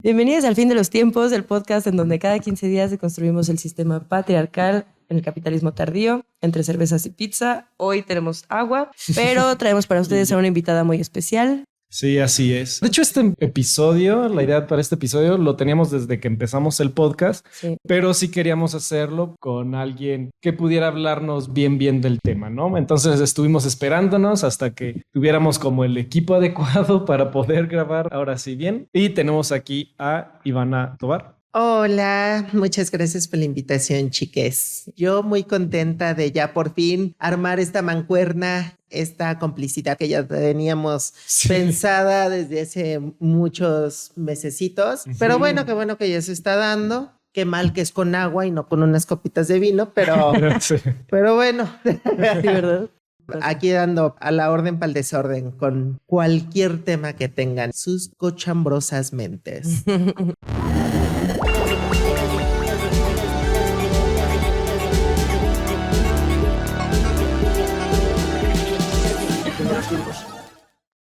Bienvenidos al Fin de los Tiempos, el podcast en donde cada 15 días deconstruimos el sistema patriarcal en el capitalismo tardío, entre cervezas y pizza. Hoy tenemos agua, pero traemos para ustedes a una invitada muy especial. Sí, así es. De hecho, la idea para este episodio lo teníamos desde que empezamos el podcast, Sí. pero sí queríamos hacerlo con alguien que pudiera hablarnos bien del tema, ¿no? Entonces estuvimos esperándonos hasta que tuviéramos como el equipo adecuado para poder grabar ahora sí bien. Y tenemos aquí a Ivana Tovar. Hola, muchas gracias por la invitación, chiques. Yo muy contenta de ya por fin armar esta mancuerna, esta complicidad que ya teníamos pensada desde hace muchos mesecitos. Pero bueno que ya se está dando. Qué mal que es con agua y no con unas copitas de vino, pero bueno. Sí, ¿verdad? Aquí dando a la orden para el desorden con cualquier tema que tengan sus cochambrosas mentes.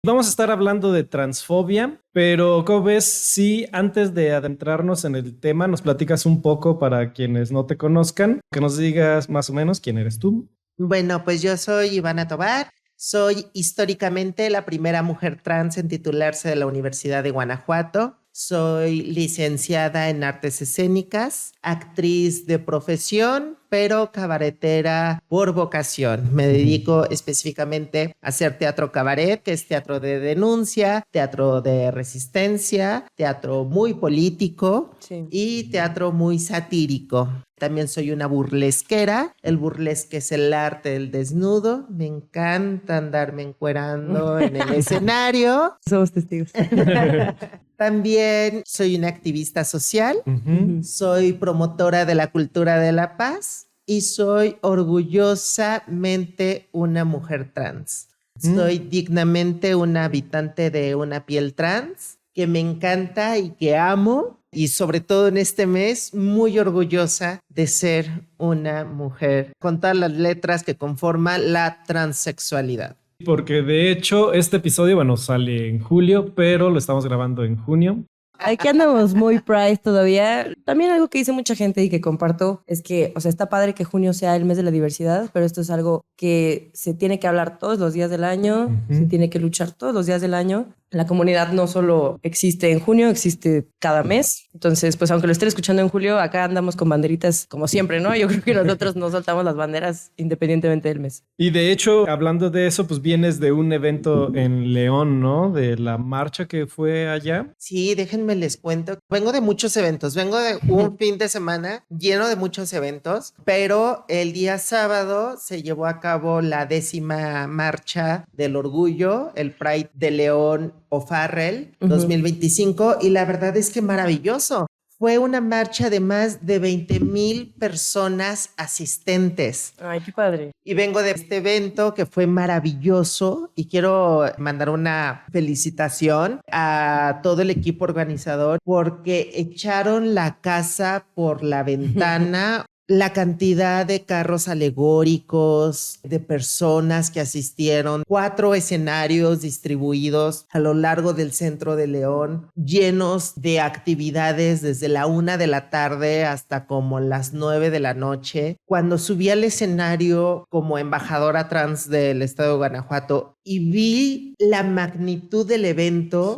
Vamos a estar hablando de transfobia, pero ¿cómo ves si antes de adentrarnos en el tema nos platicas un poco para quienes no te conozcan, que nos digas más o menos quién eres tú? Bueno, pues yo soy Ivana Tovar, soy históricamente la primera mujer trans en titularse de la Universidad de Guanajuato. Soy licenciada en artes escénicas, actriz de profesión, pero cabaretera por vocación. Me dedico específicamente a hacer teatro cabaret, que es teatro de denuncia, teatro de resistencia, teatro muy político y teatro muy satírico. También soy una burlesquera. El burlesque es el arte del desnudo. Me encanta andarme encuerando en el escenario. Somos testigos. También soy una activista social, soy promotora de la cultura de la paz y soy orgullosamente una mujer trans. Soy dignamente una habitante de una piel trans que me encanta y que amo, y sobre todo en este mes muy orgullosa de ser una mujer con todas las letras que conforman la transexualidad. Porque de hecho este episodio, sale en julio, pero lo estamos grabando en junio. Aquí andamos muy Pride todavía. También algo que dice mucha gente y que comparto es que, está padre que junio sea el mes de la diversidad, pero esto es algo que se tiene que hablar todos los días del año, se tiene que luchar todos los días del año. La comunidad no solo existe en junio, existe cada mes. Entonces, pues aunque lo estén escuchando en julio, acá andamos con banderitas como siempre, ¿no? Yo creo que nosotros no soltamos las banderas independientemente del mes. Y de hecho, hablando de eso, pues vienes de un evento en León, ¿no? De la marcha que fue allá. Sí, déjenme les cuento. Vengo de muchos eventos. Vengo de un fin de semana lleno de muchos eventos, pero el día sábado se llevó a cabo la 10ª marcha del orgullo, el Pride de León O'Farrell 2025, y la verdad es que maravilloso. Fue una marcha de más de 20,000 personas asistentes. Ay, qué padre. Y vengo de este evento que fue maravilloso y quiero mandar una felicitación a todo el equipo organizador porque echaron la casa por la ventana. La cantidad de carros alegóricos, de personas que asistieron, 4 escenarios distribuidos a lo largo del centro de León, llenos de actividades desde la 1 de la tarde hasta como las 9 de la noche. Cuando subí al escenario como embajadora trans del estado de Guanajuato y vi la magnitud del evento,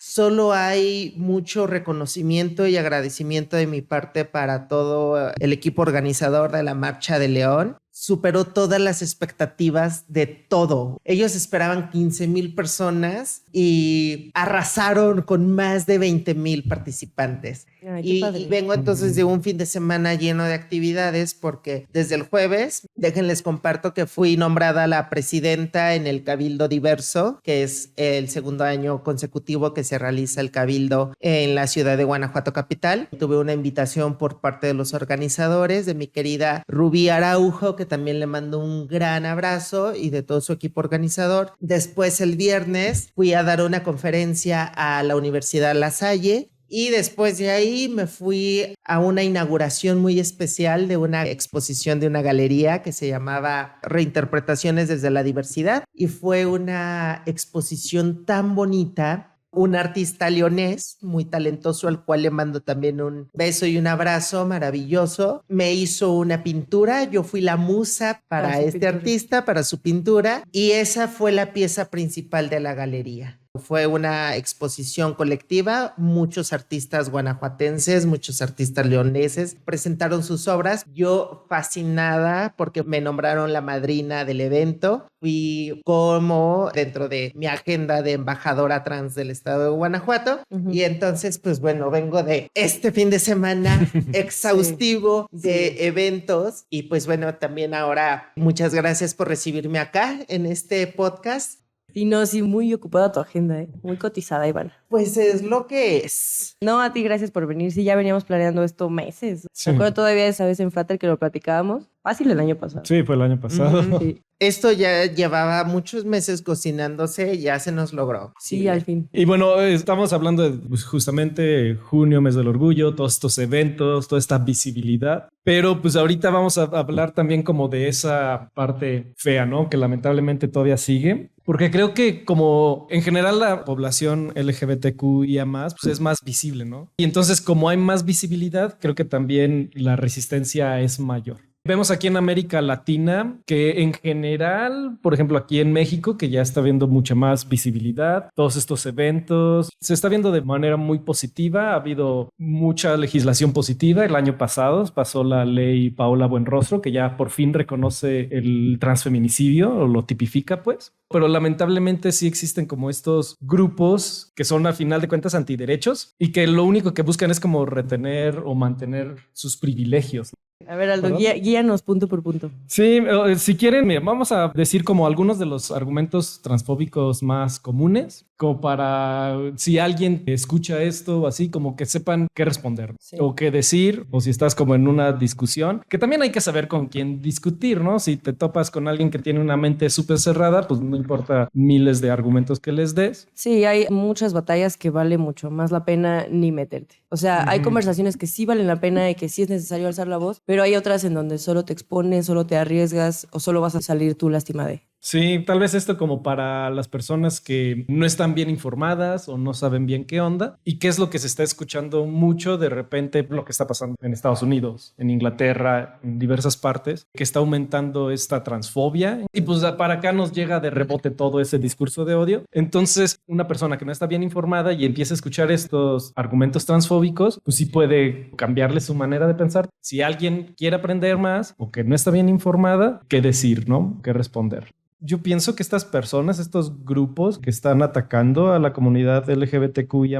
solo hay mucho reconocimiento y agradecimiento de mi parte para todo el equipo organizador de la Marcha de León. Superó todas las expectativas de todo. Ellos esperaban 15,000 personas y arrasaron con más de 20,000 participantes. Ay, y vengo entonces de un fin de semana lleno de actividades porque desde el jueves, déjenles comparto que fui nombrada la presidenta en el Cabildo Diverso, que es el segundo año consecutivo que se realiza el Cabildo en la ciudad de Guanajuato capital. Tuve una invitación por parte de los organizadores, de mi querida Rubí Araujo, que también le mando un gran abrazo, y de todo su equipo organizador. Después el viernes fui a dar una conferencia a la Universidad La Salle. Y después de ahí me fui a una inauguración muy especial de una exposición de una galería que se llamaba Reinterpretaciones desde la Diversidad. Y fue una exposición tan bonita un artista leonés muy talentoso al cual le mando también un beso y un abrazo maravilloso. Me hizo una pintura, yo fui la musa para este artista, para su pintura, y esa fue la pieza principal de la galería. Fue una exposición colectiva, muchos artistas guanajuatenses, muchos artistas leoneses presentaron sus obras. Yo fascinada porque me nombraron la madrina del evento. Fui como dentro de mi agenda de embajadora trans del estado de Guanajuato. Y entonces, pues bueno, vengo de este fin de semana exhaustivo de eventos. Y pues bueno, también ahora muchas gracias por recibirme acá en este podcast. Sí, no, sí, muy ocupada tu agenda, muy cotizada, Ivana. Pues es lo que es. No, a ti gracias por venir. Sí, ya veníamos planeando esto meses. Sí. Me acuerdo todavía esa vez en Frater que lo platicábamos. Fácil el año pasado. Sí, fue el año pasado. Sí. Esto ya llevaba muchos meses cocinándose, ya se nos logró. Sí, al fin. Y bueno, estamos hablando de pues, justamente junio, mes del orgullo, todos estos eventos, toda esta visibilidad. Pero pues ahorita vamos a hablar también como de esa parte fea, ¿no? Que lamentablemente todavía sigue. Porque creo que como en general la población LGBTQIA+, pues es más visible, ¿no? Y entonces como hay más visibilidad, creo que también la resistencia es mayor. Vemos aquí en América Latina que en general, por ejemplo aquí en México, que ya está viendo mucha más visibilidad, todos estos eventos, se está viendo de manera muy positiva, ha habido mucha legislación positiva. El año pasado pasó la ley Paola Buenrostro, que ya por fin reconoce el transfeminicidio o lo tipifica, pues. Pero lamentablemente sí existen como estos grupos que son al final de cuentas antiderechos y que lo único que buscan es como retener o mantener sus privilegios. A ver, Aldo, guíanos punto por punto. Sí, si quieren, mira, vamos a decir como algunos de los argumentos transfóbicos más comunes, como para si alguien escucha esto así, como que sepan qué responder o qué decir, o si estás como en una discusión, que también hay que saber con quién discutir, ¿no? Si te topas con alguien que tiene una mente súper cerrada, pues no importa miles de argumentos que les des. Sí, hay muchas batallas que vale mucho más la pena ni meterte. O sea, hay conversaciones que sí valen la pena y que sí es necesario alzar la voz, pero hay otras en donde solo te expones, solo te arriesgas o solo vas a salir tú lastimada. Sí, tal vez esto como para las personas que no están bien informadas o no saben bien qué onda y qué es lo que se está escuchando mucho de repente, lo que está pasando en Estados Unidos, en Inglaterra, en diversas partes, que está aumentando esta transfobia y pues para acá nos llega de rebote todo ese discurso de odio. Entonces, una persona que no está bien informada y empieza a escuchar estos argumentos transfóbicos, pues sí puede cambiarle su manera de pensar. Si alguien quiere aprender más o que no está bien informada, ¿qué decir, no? ¿Qué responder? Yo pienso que estas personas, estos grupos que están atacando a la comunidad LGBTQIA+,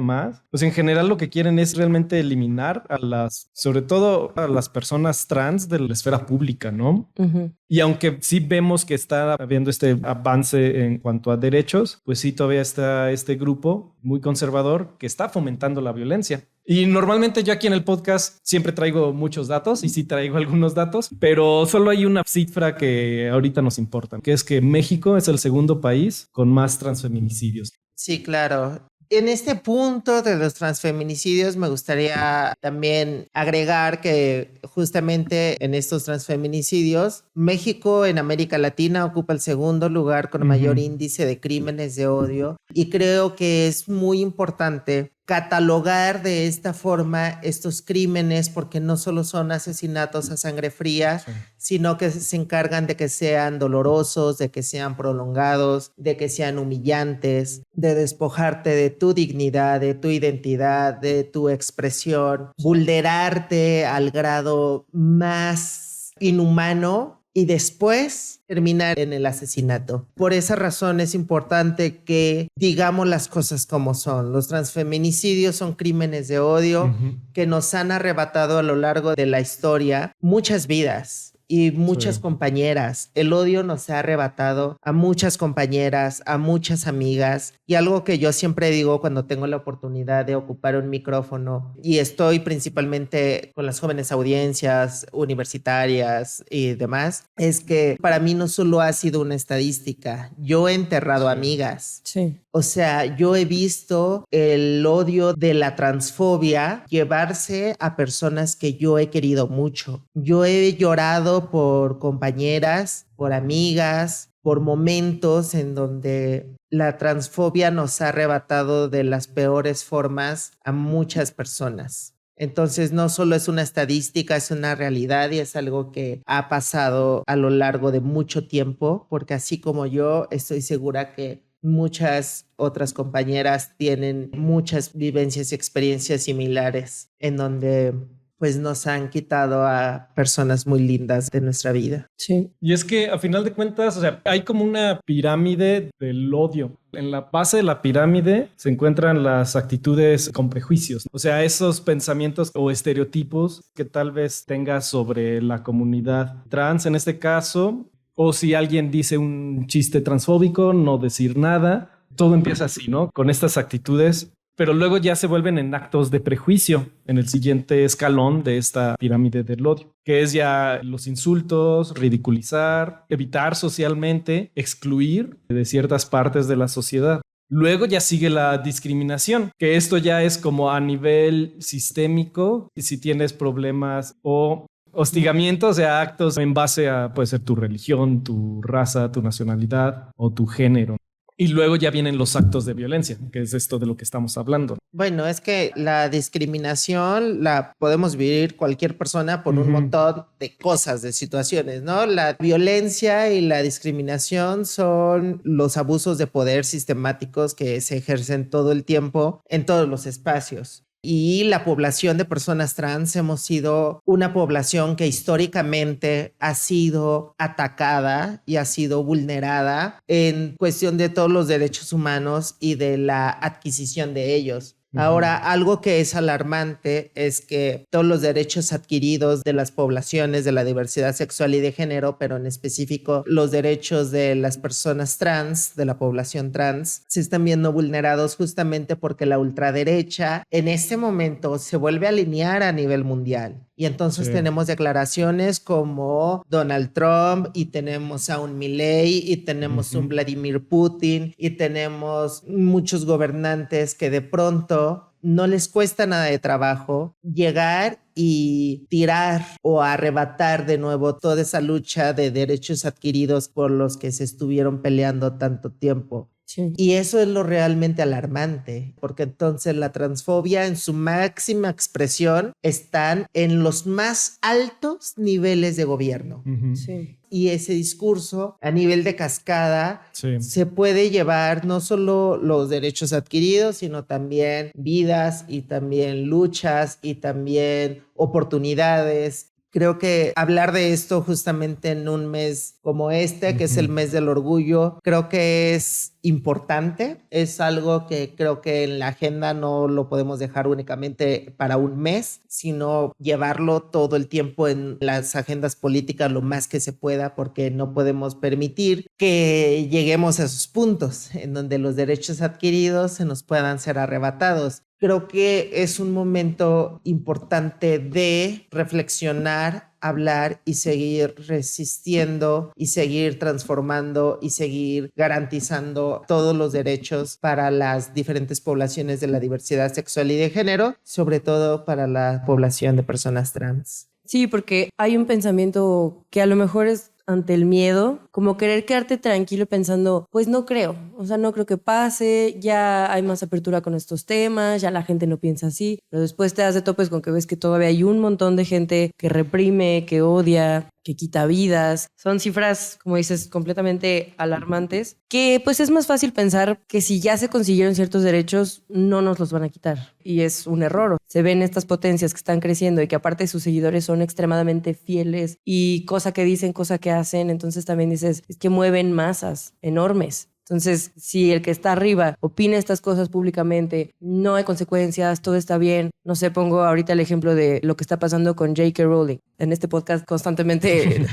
pues en general lo que quieren es realmente eliminar sobre todo a las personas trans de la esfera pública, ¿no? Y aunque sí vemos que está habiendo este avance en cuanto a derechos, pues sí todavía está este grupo muy conservador que está fomentando la violencia. Y normalmente yo aquí en el podcast siempre traigo muchos datos y sí traigo algunos datos, pero solo hay una cifra que ahorita nos importa, que es que México es el segundo país con más transfeminicidios. Sí, claro. En este punto de los transfeminicidios me gustaría también agregar que justamente en estos transfeminicidios México en América Latina ocupa el segundo lugar con mayor índice de crímenes de odio y creo que es muy importante catalogar de esta forma estos crímenes porque no solo son asesinatos a sangre fría, sino que se encargan de que sean dolorosos, de que sean prolongados, de que sean humillantes, de despojarte de tu dignidad, de tu identidad, de tu expresión, vulnerarte al grado más inhumano y después terminar en el asesinato. Por esa razón es importante que digamos las cosas como son. Los transfeminicidios son crímenes de odio que nos han arrebatado a lo largo de la historia muchas vidas y muchas compañeras. El odio nos ha arrebatado a muchas compañeras, a muchas amigas. Y algo que yo siempre digo cuando tengo la oportunidad de ocupar un micrófono y estoy principalmente con las jóvenes audiencias universitarias y demás, es que para mí no solo ha sido una estadística. Yo he enterrado amigas. Sí. O sea, yo he visto el odio de la transfobia llevarse a personas que yo he querido mucho. Yo he llorado por compañeras, por amigas, por momentos en donde la transfobia nos ha arrebatado de las peores formas a muchas personas. Entonces no solo es una estadística, es una realidad y es algo que ha pasado a lo largo de mucho tiempo, porque así como yo, estoy segura que muchas otras compañeras tienen muchas vivencias y experiencias similares en donde pues nos han quitado a personas muy lindas de nuestra vida. Sí. Y es que a final de cuentas, o sea, hay como una pirámide del odio. En la base de la pirámide se encuentran las actitudes con prejuicios. O sea, esos pensamientos o estereotipos que tal vez tengas sobre la comunidad trans en este caso. O si alguien dice un chiste transfóbico, no decir nada. Todo empieza así, ¿no? Con estas actitudes. Pero luego ya se vuelven en actos de prejuicio en el siguiente escalón de esta pirámide del odio, que es ya los insultos, ridiculizar, evitar socialmente, excluir de ciertas partes de la sociedad. Luego ya sigue la discriminación, que esto ya es como a nivel sistémico, y si tienes problemas o hostigamientos, o sea, actos en base a, puede ser tu religión, tu raza, tu nacionalidad o tu género. Y luego ya vienen los actos de violencia, que es esto de lo que estamos hablando. Bueno, es que la discriminación la podemos vivir cualquier persona por un montón de cosas, de situaciones, ¿no? La violencia y la discriminación son los abusos de poder sistemáticos que se ejercen todo el tiempo en todos los espacios. Y la población de personas trans hemos sido una población que históricamente ha sido atacada y ha sido vulnerada en cuestión de todos los derechos humanos y de la adquisición de ellos. Ahora, algo que es alarmante es que todos los derechos adquiridos de las poblaciones de la diversidad sexual y de género, pero en específico los derechos de las personas trans, de la población trans, se están viendo vulnerados justamente porque la ultraderecha en este momento se vuelve a alinear a nivel mundial. Y entonces tenemos declaraciones como Donald Trump y tenemos a un Milei y tenemos un Vladimir Putin y tenemos muchos gobernantes que de pronto no les cuesta nada de trabajo llegar y tirar o arrebatar de nuevo toda esa lucha de derechos adquiridos por los que se estuvieron peleando tanto tiempo. Sí. Y eso es lo realmente alarmante, porque entonces la transfobia en su máxima expresión están en los más altos niveles de gobierno. Sí. Y ese discurso a nivel de cascada se puede llevar no solo los derechos adquiridos, sino también vidas y también luchas y también oportunidades. Creo que hablar de esto justamente en un mes como este, que es el mes del orgullo, creo que es importante. Es algo que creo que en la agenda no lo podemos dejar únicamente para un mes, sino llevarlo todo el tiempo en las agendas políticas lo más que se pueda, porque no podemos permitir que lleguemos a esos puntos en donde los derechos adquiridos se nos puedan ser arrebatados. Creo que es un momento importante de reflexionar, hablar y seguir resistiendo y seguir transformando y seguir garantizando todos los derechos para las diferentes poblaciones de la diversidad sexual y de género, sobre todo para la población de personas trans. Sí, porque hay un pensamiento que a lo mejor es ante el miedo, como querer quedarte tranquilo pensando, pues no creo, o sea, no creo que pase, ya hay más apertura con estos temas, ya la gente no piensa así, pero después te das de topes con que ves que todavía hay un montón de gente que reprime, que odia, que quita vidas. Son cifras, como dices, completamente alarmantes, que pues es más fácil pensar que si ya se consiguieron ciertos derechos, no nos los van a quitar. Y es un error. Se ven estas potencias que están creciendo y que aparte sus seguidores son extremadamente fieles y cosa que dicen, cosa que hacen, entonces también dices, es que mueven masas enormes. Entonces, si el que está arriba opina estas cosas públicamente, no hay consecuencias, todo está bien. No sé, pongo ahorita el ejemplo de lo que está pasando con J.K. Rowling. En este podcast constantemente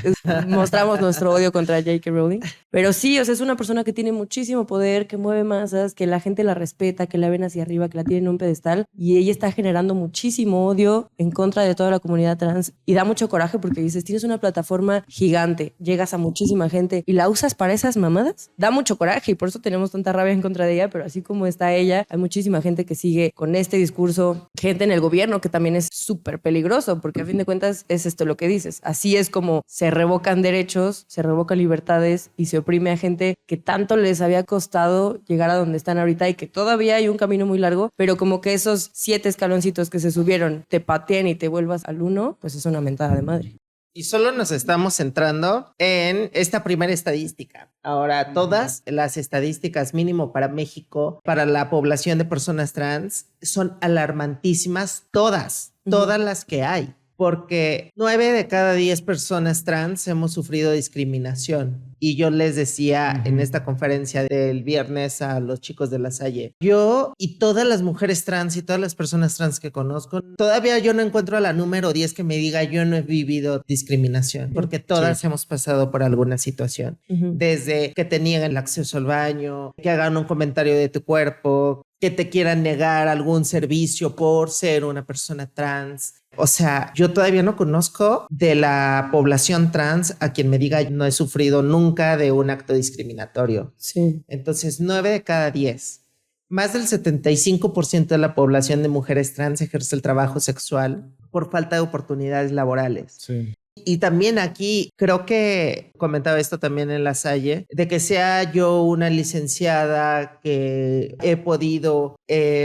mostramos nuestro odio contra J.K. Rowling. Pero sí, o sea, es una persona que tiene muchísimo poder, que mueve masas, que la gente la respeta, que la ven hacia arriba, que la tiene en un pedestal. Y ella está generando muchísimo odio en contra de toda la comunidad trans. Y da mucho coraje porque dices, tienes una plataforma gigante, llegas a muchísima gente y la usas para esas mamadas. Da mucho coraje y por eso tenemos tanta rabia en contra de ella, pero así como está ella, hay muchísima gente que sigue con este discurso, gente en el gobierno, que también es súper peligroso, porque a fin de cuentas es esto lo que dices. Así es como se revocan derechos, se revocan libertades y se oprime a gente que tanto les había costado llegar a donde están ahorita y que todavía hay un camino muy largo, pero como que esos 7 escaloncitos que se subieron te pateen y te vuelvas al 1, pues es una mentada de madre. Y solo nos estamos centrando en esta primera estadística. Ahora, todas las estadísticas mínimo para México, para la población de personas trans, son alarmantísimas, todas las que hay. Porque 9 de cada 10 personas trans hemos sufrido discriminación. Y yo les decía en esta conferencia del viernes a los chicos de La Salle, yo y todas las mujeres trans y todas las personas trans que conozco, todavía yo no encuentro a la número 10 que me diga yo no he vivido discriminación, porque todas hemos pasado por alguna situación. Desde que te niegan el acceso al baño, que hagan un comentario de tu cuerpo, que te quieran negar algún servicio por ser una persona trans. O sea, yo todavía no conozco de la población trans a quien me diga no he sufrido nunca de un acto discriminatorio. Sí. Entonces, 9 de cada 10. Más del 75% de la población de mujeres trans ejerce el trabajo sexual por falta de oportunidades laborales. Sí. Y también aquí, creo que comentaba esto también en La Salle, de que sea yo una licenciada que he podido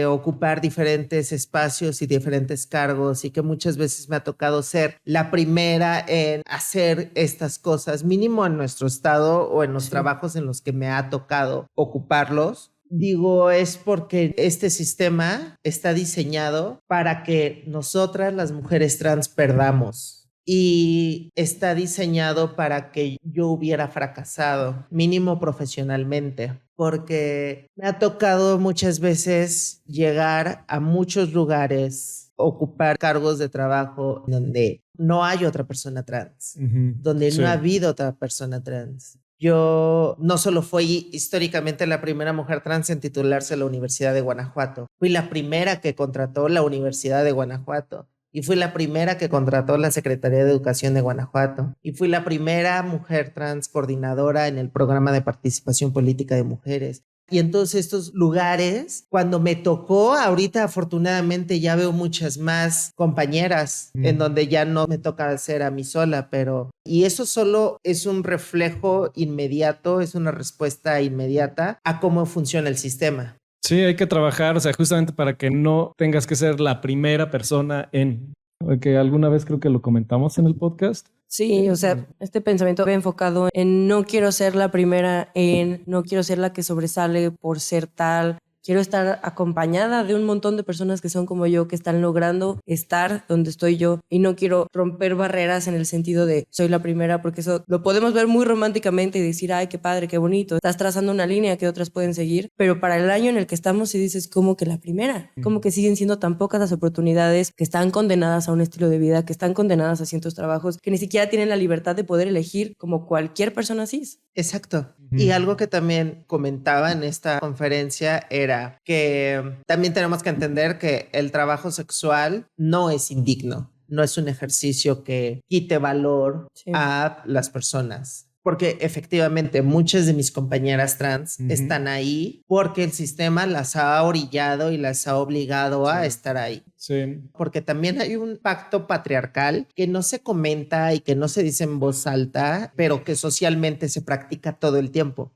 ocupar diferentes espacios y diferentes cargos y que muchas veces me ha tocado ser la primera en hacer estas cosas, mínimo en nuestro estado o en los trabajos en los que me ha tocado ocuparlos. Digo, es porque este sistema está diseñado para que nosotras, las mujeres trans, perdamos. Y está diseñado para que yo hubiera fracasado, mínimo profesionalmente, porque me ha tocado muchas veces llegar a muchos lugares, ocupar cargos de trabajo donde no hay otra persona trans, donde no ha habido otra persona trans. Yo no solo fui históricamente la primera mujer trans en titularse en la Universidad de Guanajuato, fui la primera que contrató la Universidad de Guanajuato. Y fui la primera que contrató la Secretaría de Educación de Guanajuato. Y fui la primera mujer trans coordinadora en el programa de participación política de mujeres. Y entonces estos lugares, cuando me tocó, ahorita afortunadamente ya veo muchas más compañeras en donde ya no me toca ser a mí sola, pero... Y eso solo es un reflejo inmediato, es una respuesta inmediata a cómo funciona el sistema. Sí, hay que trabajar, o sea, justamente para que no tengas que ser la primera persona en... Que alguna vez creo que lo comentamos en el podcast. Sí, o sea, este pensamiento va enfocado en no quiero ser la primera en, no quiero ser la que sobresale por ser tal. Quiero estar acompañada de un montón de personas que son como yo, que están logrando estar donde estoy yo, y no quiero romper barreras en el sentido de soy la primera, porque eso lo podemos ver muy románticamente y decir, ay, qué padre, qué bonito. Estás trazando una línea que otras pueden seguir, pero para el año en el que estamos si dices, ¿cómo que la primera? ¿Cómo que siguen siendo tan pocas las oportunidades, que están condenadas a un estilo de vida, que están condenadas a ciertos trabajos, que ni siquiera tienen la libertad de poder elegir como cualquier persona cis? Exacto. Y algo que también comentaba en esta conferencia era que también tenemos que entender que el trabajo sexual no es indigno, no es un ejercicio que quite valor a las personas. Porque efectivamente muchas de mis compañeras trans están ahí porque el sistema las ha orillado y las ha obligado a estar ahí. Sí. Porque también hay un pacto patriarcal que no se comenta y que no se dice en voz alta, pero que socialmente se practica todo el tiempo.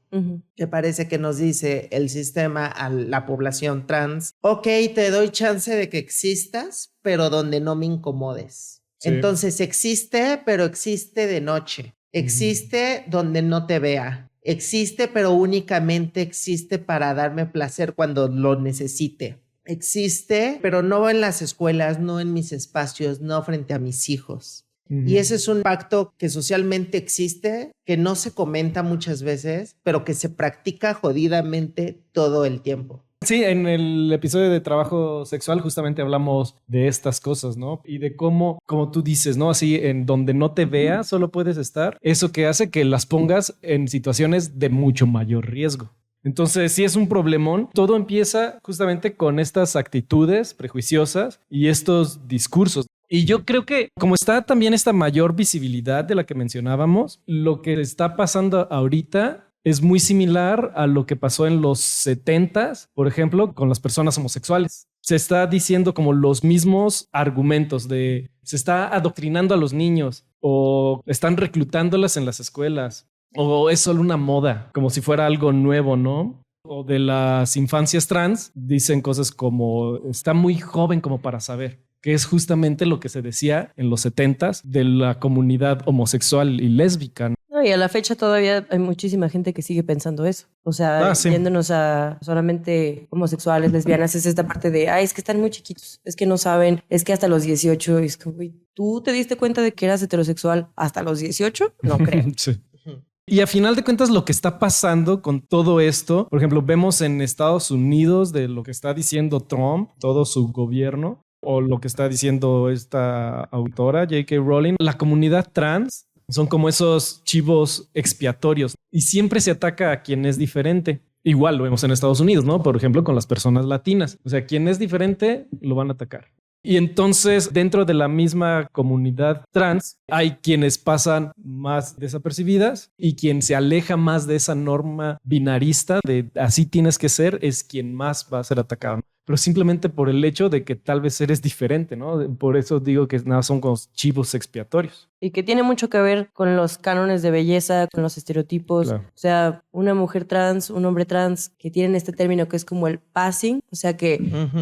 Que parece que nos dice el sistema a la población trans, ok, te doy chance de que existas, pero donde no me incomodes. Sí. Entonces existe, pero existe de noche. Existe donde no te vea. Existe, pero únicamente existe para darme placer cuando lo necesite. Existe, pero no en las escuelas, no en mis espacios, no frente a mis hijos. Y ese es un pacto que socialmente existe, que no se comenta muchas veces, pero que se practica jodidamente todo el tiempo. Sí, en el episodio de trabajo sexual justamente hablamos de estas cosas, ¿no? Y de cómo, como tú dices, ¿no? Así en donde no te veas solo puedes estar. Eso que hace que las pongas en situaciones de mucho mayor riesgo. Entonces, sí es un problemón. Todo empieza justamente con estas actitudes prejuiciosas y estos discursos. Y yo creo que como está también esta mayor visibilidad de la que mencionábamos, lo que está pasando ahorita es muy similar a lo que pasó en los 70s, por ejemplo, con las personas homosexuales. Se está diciendo como los mismos argumentos de se está adoctrinando a los niños o están reclutándolas en las escuelas o es solo una moda, como si fuera algo nuevo, ¿no? O de las infancias trans, dicen cosas como está muy joven como para saber, que es justamente lo que se decía en los 70s de la comunidad homosexual y lésbica. No, y a la fecha todavía hay muchísima gente que sigue pensando eso. O sea, Sí. yéndonos a solamente homosexuales, lesbianas, es esta parte de, es que están muy chiquitos, es que no saben, es que hasta los 18, es como, güey, ¿tú te diste cuenta de que eras heterosexual hasta los 18? No creo. Sí. Y a final de cuentas lo que está pasando con todo esto, por ejemplo, vemos en Estados Unidos de lo que está diciendo Trump, todo su gobierno, o lo que está diciendo esta autora, J.K. Rowling, la comunidad trans son como esos chivos expiatorios y siempre se ataca a quien es diferente. Igual lo vemos en Estados Unidos, ¿no? Por ejemplo, con las personas latinas. O sea, quien es diferente lo van a atacar. Y entonces, dentro de la misma comunidad trans, hay quienes pasan más desapercibidas y quien se aleja más de esa norma binarista de así tienes que ser, es quien más va a ser atacado. Pero simplemente por el hecho de que tal vez eres diferente, ¿no? Por eso digo que nada son como chivos expiatorios. Y que tiene mucho que ver con los cánones de belleza, con los estereotipos. Claro. O sea, una mujer trans, un hombre trans, que tienen este término que es como el passing, o sea, que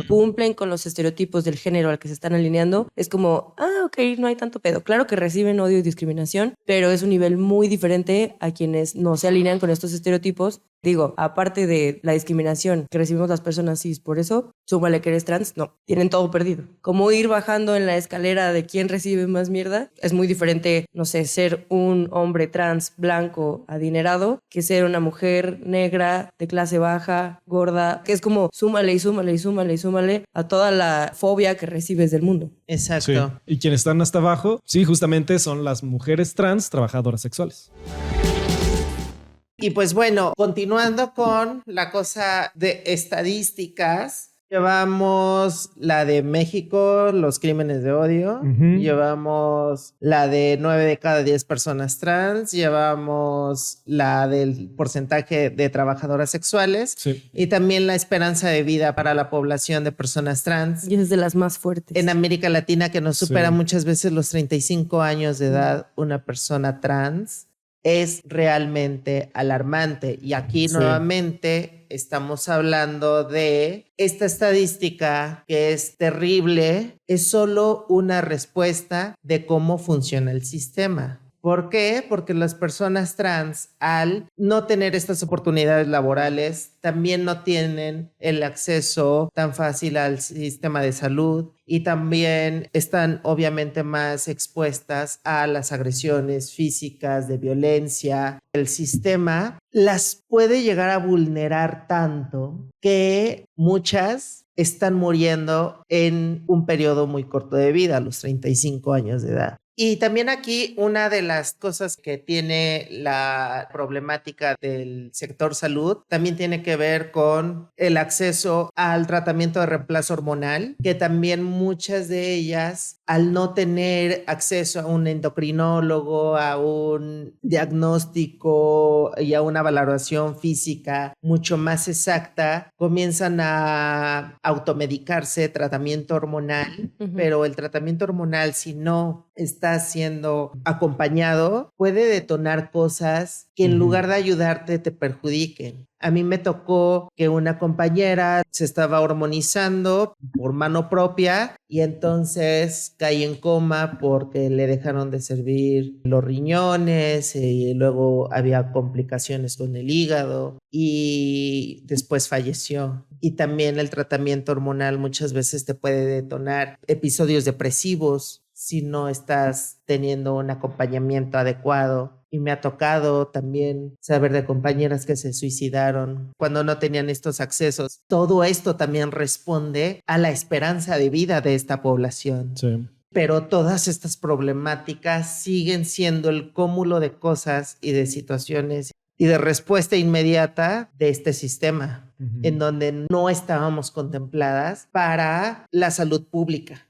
cumplen con los estereotipos del género al que se están alineando. Es como, ok, no hay tanto pedo. Claro que reciben odio y discriminación, pero es un nivel muy diferente a quienes no se alinean con estos estereotipos. Digo, aparte de la discriminación que recibimos las personas cis, por eso, súmale que eres trans, no, tienen todo perdido. Como ir bajando en la escalera de quién recibe más mierda, es muy diferente, no sé, ser un hombre trans, blanco, adinerado, que ser una mujer negra, de clase baja, gorda, que es como súmale y súmale y súmale y súmale a toda la fobia que recibes del mundo. Exacto. Sí. Y quienes están hasta abajo, sí, justamente son las mujeres trans trabajadoras sexuales. Y pues bueno, continuando con la cosa de estadísticas, llevamos la de México, los crímenes de odio, llevamos la de 9 de cada 10 personas trans, llevamos la del porcentaje de trabajadoras sexuales y también la esperanza de vida para la población de personas trans. Y es de las más fuertes. En América Latina, que nos supera muchas veces los 35 años de edad, una persona trans. Es realmente alarmante. Y aquí nuevamente estamos hablando de esta estadística que es terrible. Es solo una respuesta de cómo funciona el sistema. ¿Por qué? Porque las personas trans, al no tener estas oportunidades laborales, también no tienen el acceso tan fácil al sistema de salud y también están obviamente más expuestas a las agresiones físicas, de violencia. El sistema las puede llegar a vulnerar tanto que muchas están muriendo en un periodo muy corto de vida, a los 35 años de edad. Y también aquí una de las cosas que tiene la problemática del sector salud también tiene que ver con el acceso al tratamiento de reemplazo hormonal, que también muchas de ellas, al no tener acceso a un endocrinólogo, a un diagnóstico y a una valoración física mucho más exacta, comienzan a automedicarse tratamiento hormonal, pero el tratamiento hormonal, si no está siendo acompañado, puede detonar cosas que en lugar de ayudarte te perjudiquen. A mí me tocó que una compañera se estaba hormonizando por mano propia y entonces caí en coma porque le dejaron de servir los riñones y luego había complicaciones con el hígado y después falleció. Y también el tratamiento hormonal muchas veces te puede detonar episodios depresivos si no estás teniendo un acompañamiento adecuado. Y me ha tocado también saber de compañeras que se suicidaron cuando no tenían estos accesos. Todo esto también responde a la esperanza de vida de esta población. Sí. Pero todas estas problemáticas siguen siendo el cúmulo de cosas y de situaciones y de respuesta inmediata de este sistema, en donde no estábamos contempladas para la salud pública.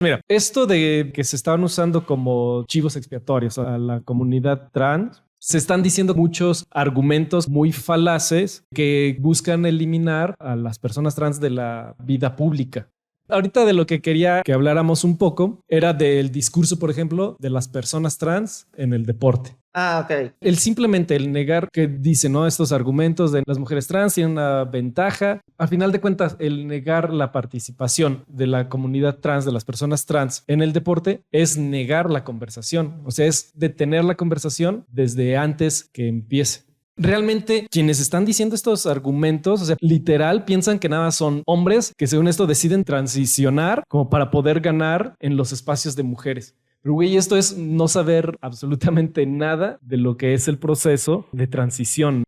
Mira, esto de que se estaban usando como chivos expiatorios a la comunidad trans Se están diciendo muchos argumentos muy falaces que buscan eliminar a las personas trans de la vida pública. Ahorita de lo que quería que habláramos un poco era del discurso, por ejemplo, de las personas trans en el deporte. Ok. El negar que dice, ¿no? Estos argumentos de las mujeres trans tienen una ventaja. Al final de cuentas, el negar la participación de la comunidad trans, de las personas trans en el deporte, es negar la conversación. O sea, es detener la conversación desde antes que empiece. Realmente quienes están diciendo estos argumentos, o sea, literal piensan que nada son hombres que según esto deciden transicionar como para poder ganar en los espacios de mujeres. Pero güey, esto es no saber absolutamente nada de lo que es el proceso de transición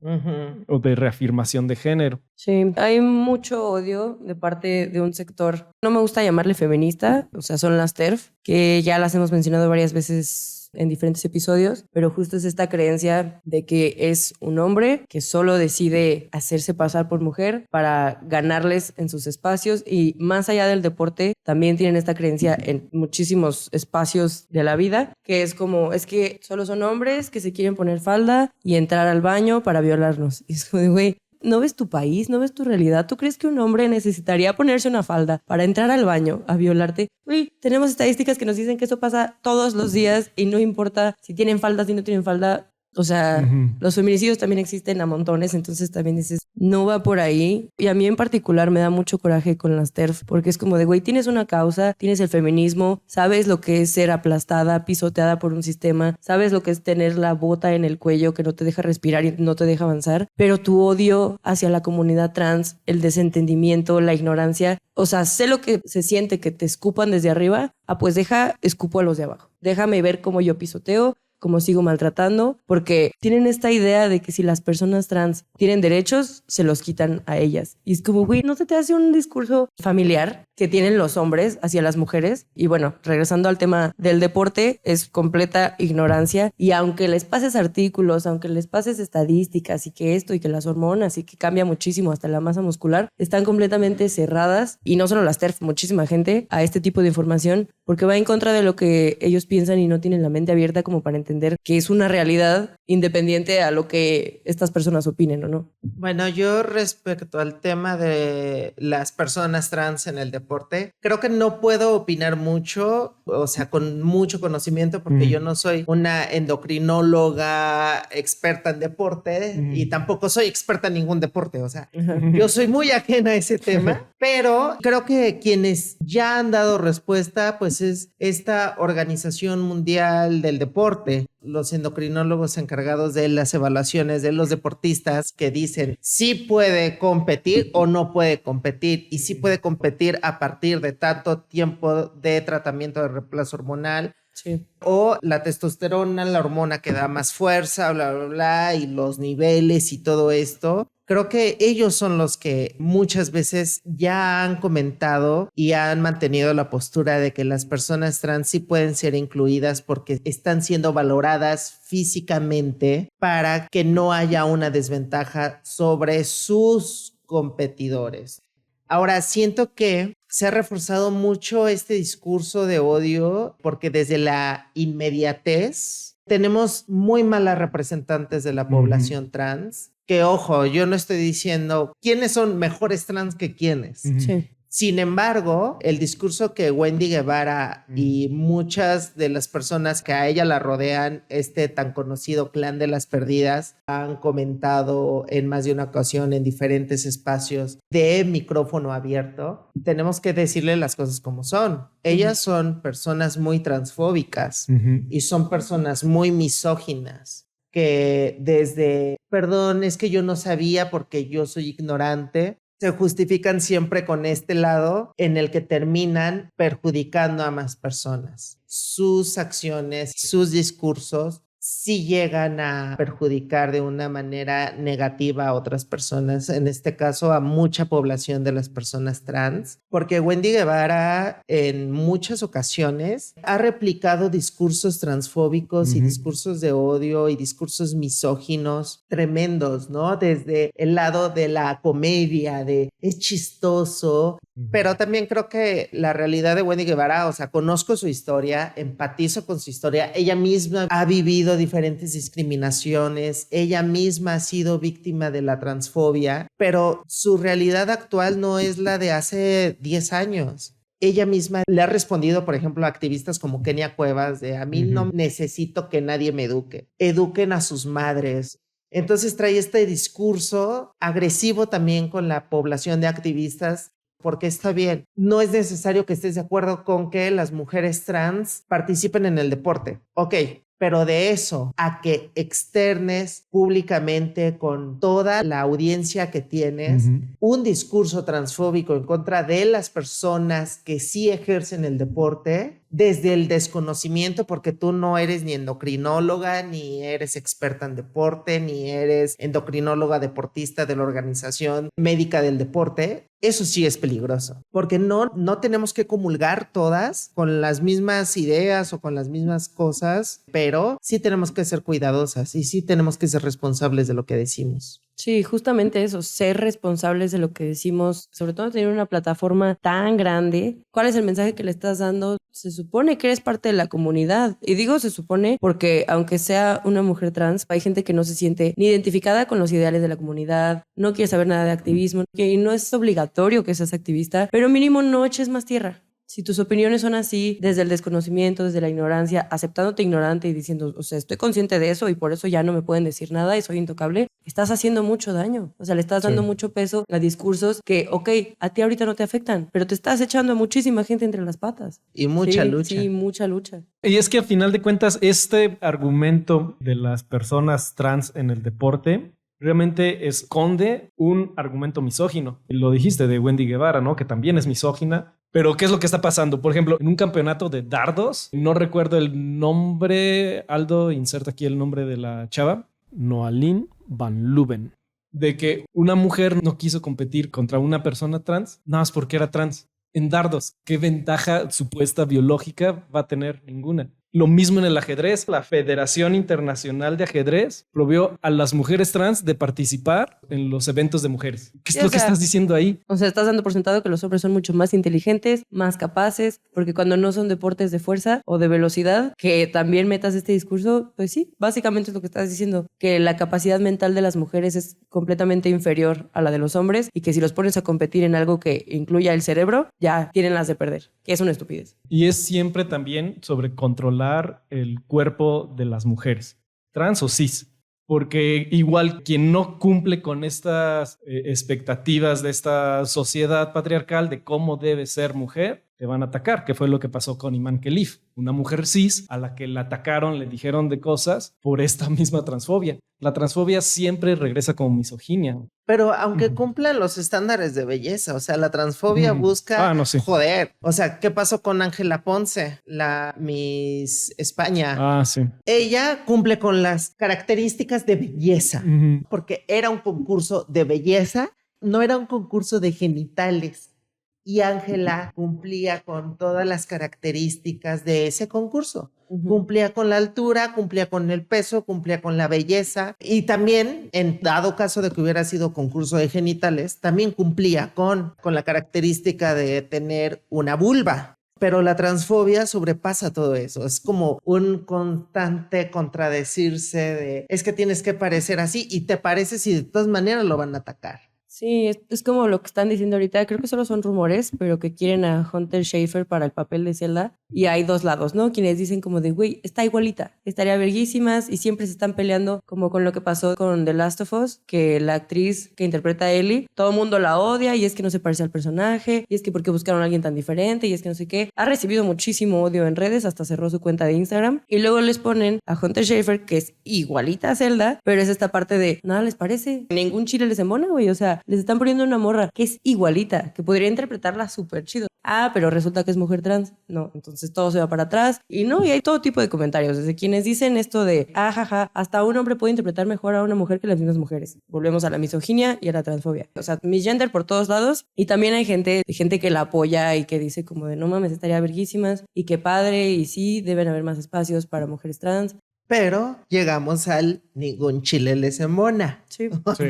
o de reafirmación de género. Sí, hay mucho odio de parte de un sector, no me gusta llamarle feminista, o sea, son las TERF, que ya las hemos mencionado varias veces en diferentes episodios, pero justo es esta creencia de que es un hombre que solo decide hacerse pasar por mujer para ganarles en sus espacios, y más allá del deporte también tienen esta creencia en muchísimos espacios de la vida, que es como, es que solo son hombres que se quieren poner falda y entrar al baño para violarnos. Y es como de, güey, ¿no ves tu país? ¿No ves tu realidad? ¿Tú crees que un hombre necesitaría ponerse una falda para entrar al baño a violarte? Uy, tenemos estadísticas que nos dicen que eso pasa todos los días y no importa si tienen falda, si no tienen falda. O sea, los feminicidios también existen a montones, entonces también dices, no va por ahí. Y a mí en particular me da mucho coraje con las TERF, porque es como de, güey, tienes una causa, tienes el feminismo, sabes lo que es ser aplastada, pisoteada por un sistema, sabes lo que es tener la bota en el cuello que no te deja respirar y no te deja avanzar, pero tu odio hacia la comunidad trans, el desentendimiento, la ignorancia, o sea, sé lo que se siente que te escupan desde arriba, pues escupo a los de abajo. Déjame ver cómo yo pisoteo, cómo sigo maltratando, porque tienen esta idea de que si las personas trans tienen derechos, se los quitan a ellas. Y es como, güey, ¿no se te hace un discurso familiar que tienen los hombres hacia las mujeres? Y bueno, regresando al tema del deporte, es completa ignorancia. Y aunque les pases artículos, aunque les pases estadísticas y que esto y que las hormonas y que cambia muchísimo hasta la masa muscular, están completamente cerradas, y no solo las TERF, muchísima gente, a este tipo de información, porque va en contra de lo que ellos piensan y no tienen la mente abierta como para entender que es una realidad independiente a lo que estas personas opinen o no. Bueno, yo respecto al tema de las personas trans en el deporte, creo que no puedo opinar mucho, o sea, con mucho conocimiento, porque yo no soy una endocrinóloga experta en deporte y tampoco soy experta en ningún deporte, o sea, yo soy muy ajena a ese tema, pero creo que quienes ya han dado respuesta, pues es esta Organización Mundial del Deporte, los endocrinólogos encargados de las evaluaciones de los deportistas, que dicen si puede competir o no puede competir, y si puede competir a partir de tanto tiempo de tratamiento de reemplazo hormonal. Sí. O la testosterona, la hormona que da más fuerza, bla, bla, bla, y los niveles y todo esto. Creo que ellos son los que muchas veces ya han comentado y han mantenido la postura de que las personas trans sí pueden ser incluidas porque están siendo valoradas físicamente para que no haya una desventaja sobre sus competidores. Ahora, siento que se ha reforzado mucho este discurso de odio porque desde la inmediatez tenemos muy malas representantes de la población trans. Que ojo, yo no estoy diciendo quiénes son mejores trans que quiénes. Sí. Sin embargo, el discurso que Wendy Guevara y muchas de las personas que a ella la rodean, este tan conocido clan de las perdidas, han comentado en más de una ocasión en diferentes espacios de micrófono abierto, tenemos que decirle las cosas como son. Ellas son personas muy transfóbicas y son personas muy misóginas, que desde, perdón, es que yo no sabía porque yo soy ignorante, se justifican siempre con este lado en el que terminan perjudicando a más personas. Sus acciones, sus discursos sí llegan a perjudicar de una manera negativa a otras personas, en este caso a mucha población de las personas trans, porque Wendy Guevara en muchas ocasiones ha replicado discursos transfóbicos y discursos de odio y discursos misóginos tremendos, ¿no? Desde el lado de la comedia, de es chistoso, Pero también creo que la realidad de Wendy Guevara, o sea, conozco su historia, empatizo con su historia. Ella misma ha vivido diferentes discriminaciones, ella misma ha sido víctima de la transfobia, pero su realidad actual no es la de hace 10 años. Ella misma le ha respondido, por ejemplo, a activistas como Kenia Cuevas, de a mí no necesito que nadie me eduque, eduquen a sus madres. Entonces trae este discurso agresivo también con la población de activistas, porque está bien, no es necesario que estés de acuerdo con que las mujeres trans participen en el deporte. Ok, pero de eso a que externes públicamente con toda la audiencia que tienes un discurso transfóbico en contra de las personas que sí ejercen el deporte, desde el desconocimiento, porque tú no eres ni endocrinóloga, ni eres experta en deporte, ni eres endocrinóloga deportista de la Organización Médica del Deporte. Eso sí es peligroso, porque no tenemos que comulgar todas con las mismas ideas o con las mismas cosas, pero sí tenemos que ser cuidadosas y sí tenemos que ser responsables de lo que decimos. Sí, justamente eso, ser responsables de lo que decimos, sobre todo tener una plataforma tan grande. ¿Cuál es el mensaje que le estás dando? Se supone que eres parte de la comunidad. Y digo se supone porque aunque sea una mujer trans, hay gente que no se siente ni identificada con los ideales de la comunidad, no quiere saber nada de activismo, y no es obligatorio que seas activista, pero mínimo no eches más tierra. Si tus opiniones son así, desde el desconocimiento, desde la ignorancia, aceptándote ignorante y diciendo, o sea, estoy consciente de eso y por eso ya no me pueden decir nada y soy intocable, estás haciendo mucho daño. O sea, le estás dando mucho peso a discursos que, ok, a ti ahorita no te afectan, pero te estás echando a muchísima gente entre las patas. Y mucha lucha. Sí, mucha lucha. Y es que a final de cuentas, este argumento de las personas trans en el deporte realmente esconde un argumento misógino. Lo dijiste de Wendy Guevara, ¿no? Que también es misógina. Pero ¿qué es lo que está pasando? Por ejemplo, en un campeonato de dardos, no recuerdo el nombre, Aldo, inserta aquí el nombre de la chava, Noaline Van Luven, de que una mujer no quiso competir contra una persona trans, nada más porque era trans. En dardos, ¿qué ventaja supuesta biológica va a tener? Ninguna. Lo mismo en el ajedrez. La Federación Internacional de Ajedrez prohibió a las mujeres trans de participar en los eventos de mujeres. ¿Qué es lo que estás diciendo ahí? O sea, estás dando por sentado que los hombres son mucho más inteligentes, más capaces, porque cuando no son deportes de fuerza o de velocidad, que también metas este discurso, pues sí, básicamente es lo que estás diciendo, que la capacidad mental de las mujeres es completamente inferior a la de los hombres y que si los pones a competir en algo que incluya el cerebro, ya tienen las de perder, que es una estupidez. Y es siempre también sobre controlar el cuerpo de las mujeres, trans o cis, porque igual quien no cumple con estas expectativas de esta sociedad patriarcal de cómo debe ser mujer, te van a atacar, que fue lo que pasó con Iman Khelif, una mujer cis a la que la atacaron, le dijeron de cosas por esta misma transfobia. La transfobia siempre regresa como misoginia. Pero aunque cumplan los estándares de belleza, o sea, la transfobia busca joder. O sea, ¿qué pasó con Ángela Ponce, la Miss España? Sí. Ella cumple con las características de belleza, porque era un concurso de belleza, no era un concurso de genitales. Y Ángela cumplía con todas las características de ese concurso. Cumplía con la altura, cumplía con el peso, cumplía con la belleza y también, en dado caso de que hubiera sido concurso de genitales, también cumplía con la característica de tener una vulva. Pero la transfobia sobrepasa todo eso. Es como un constante contradecirse de es que tienes que parecer así y te pareces y de todas maneras lo van a atacar. Sí, es como lo que están diciendo ahorita, creo que solo son rumores, pero que quieren a Hunter Schafer para el papel de Zelda. Y hay dos lados, ¿no? Quienes dicen como de, güey, está igualita, estaría verguísimas, y siempre se están peleando como con lo que pasó con The Last of Us, que la actriz que interpreta a Ellie, todo el mundo la odia y es que no se parece al personaje, y es que por qué buscaron a alguien tan diferente, y es que no sé qué. Ha recibido muchísimo odio en redes, hasta cerró su cuenta de Instagram, y luego les ponen a Hunter Schafer, que es igualita a Zelda, pero es esta parte de, nada les parece, ningún chile les embona, güey, o sea, les están poniendo una morra que es igualita, que podría interpretarla súper chido. Ah, pero resulta que es mujer trans. No, entonces todo se va para atrás. Y no, y hay todo tipo de comentarios, desde quienes dicen esto de, jaja, hasta un hombre puede interpretar mejor a una mujer que las mismas mujeres. Volvemos a la misoginia y a la transfobia. O sea, misgender por todos lados. Y también hay gente que la apoya y que dice como de, no mames, estaría verguísimas y qué padre, y sí, deben haber más espacios para mujeres trans. pero llegamos al ningún chile les embona. Sí. Sí.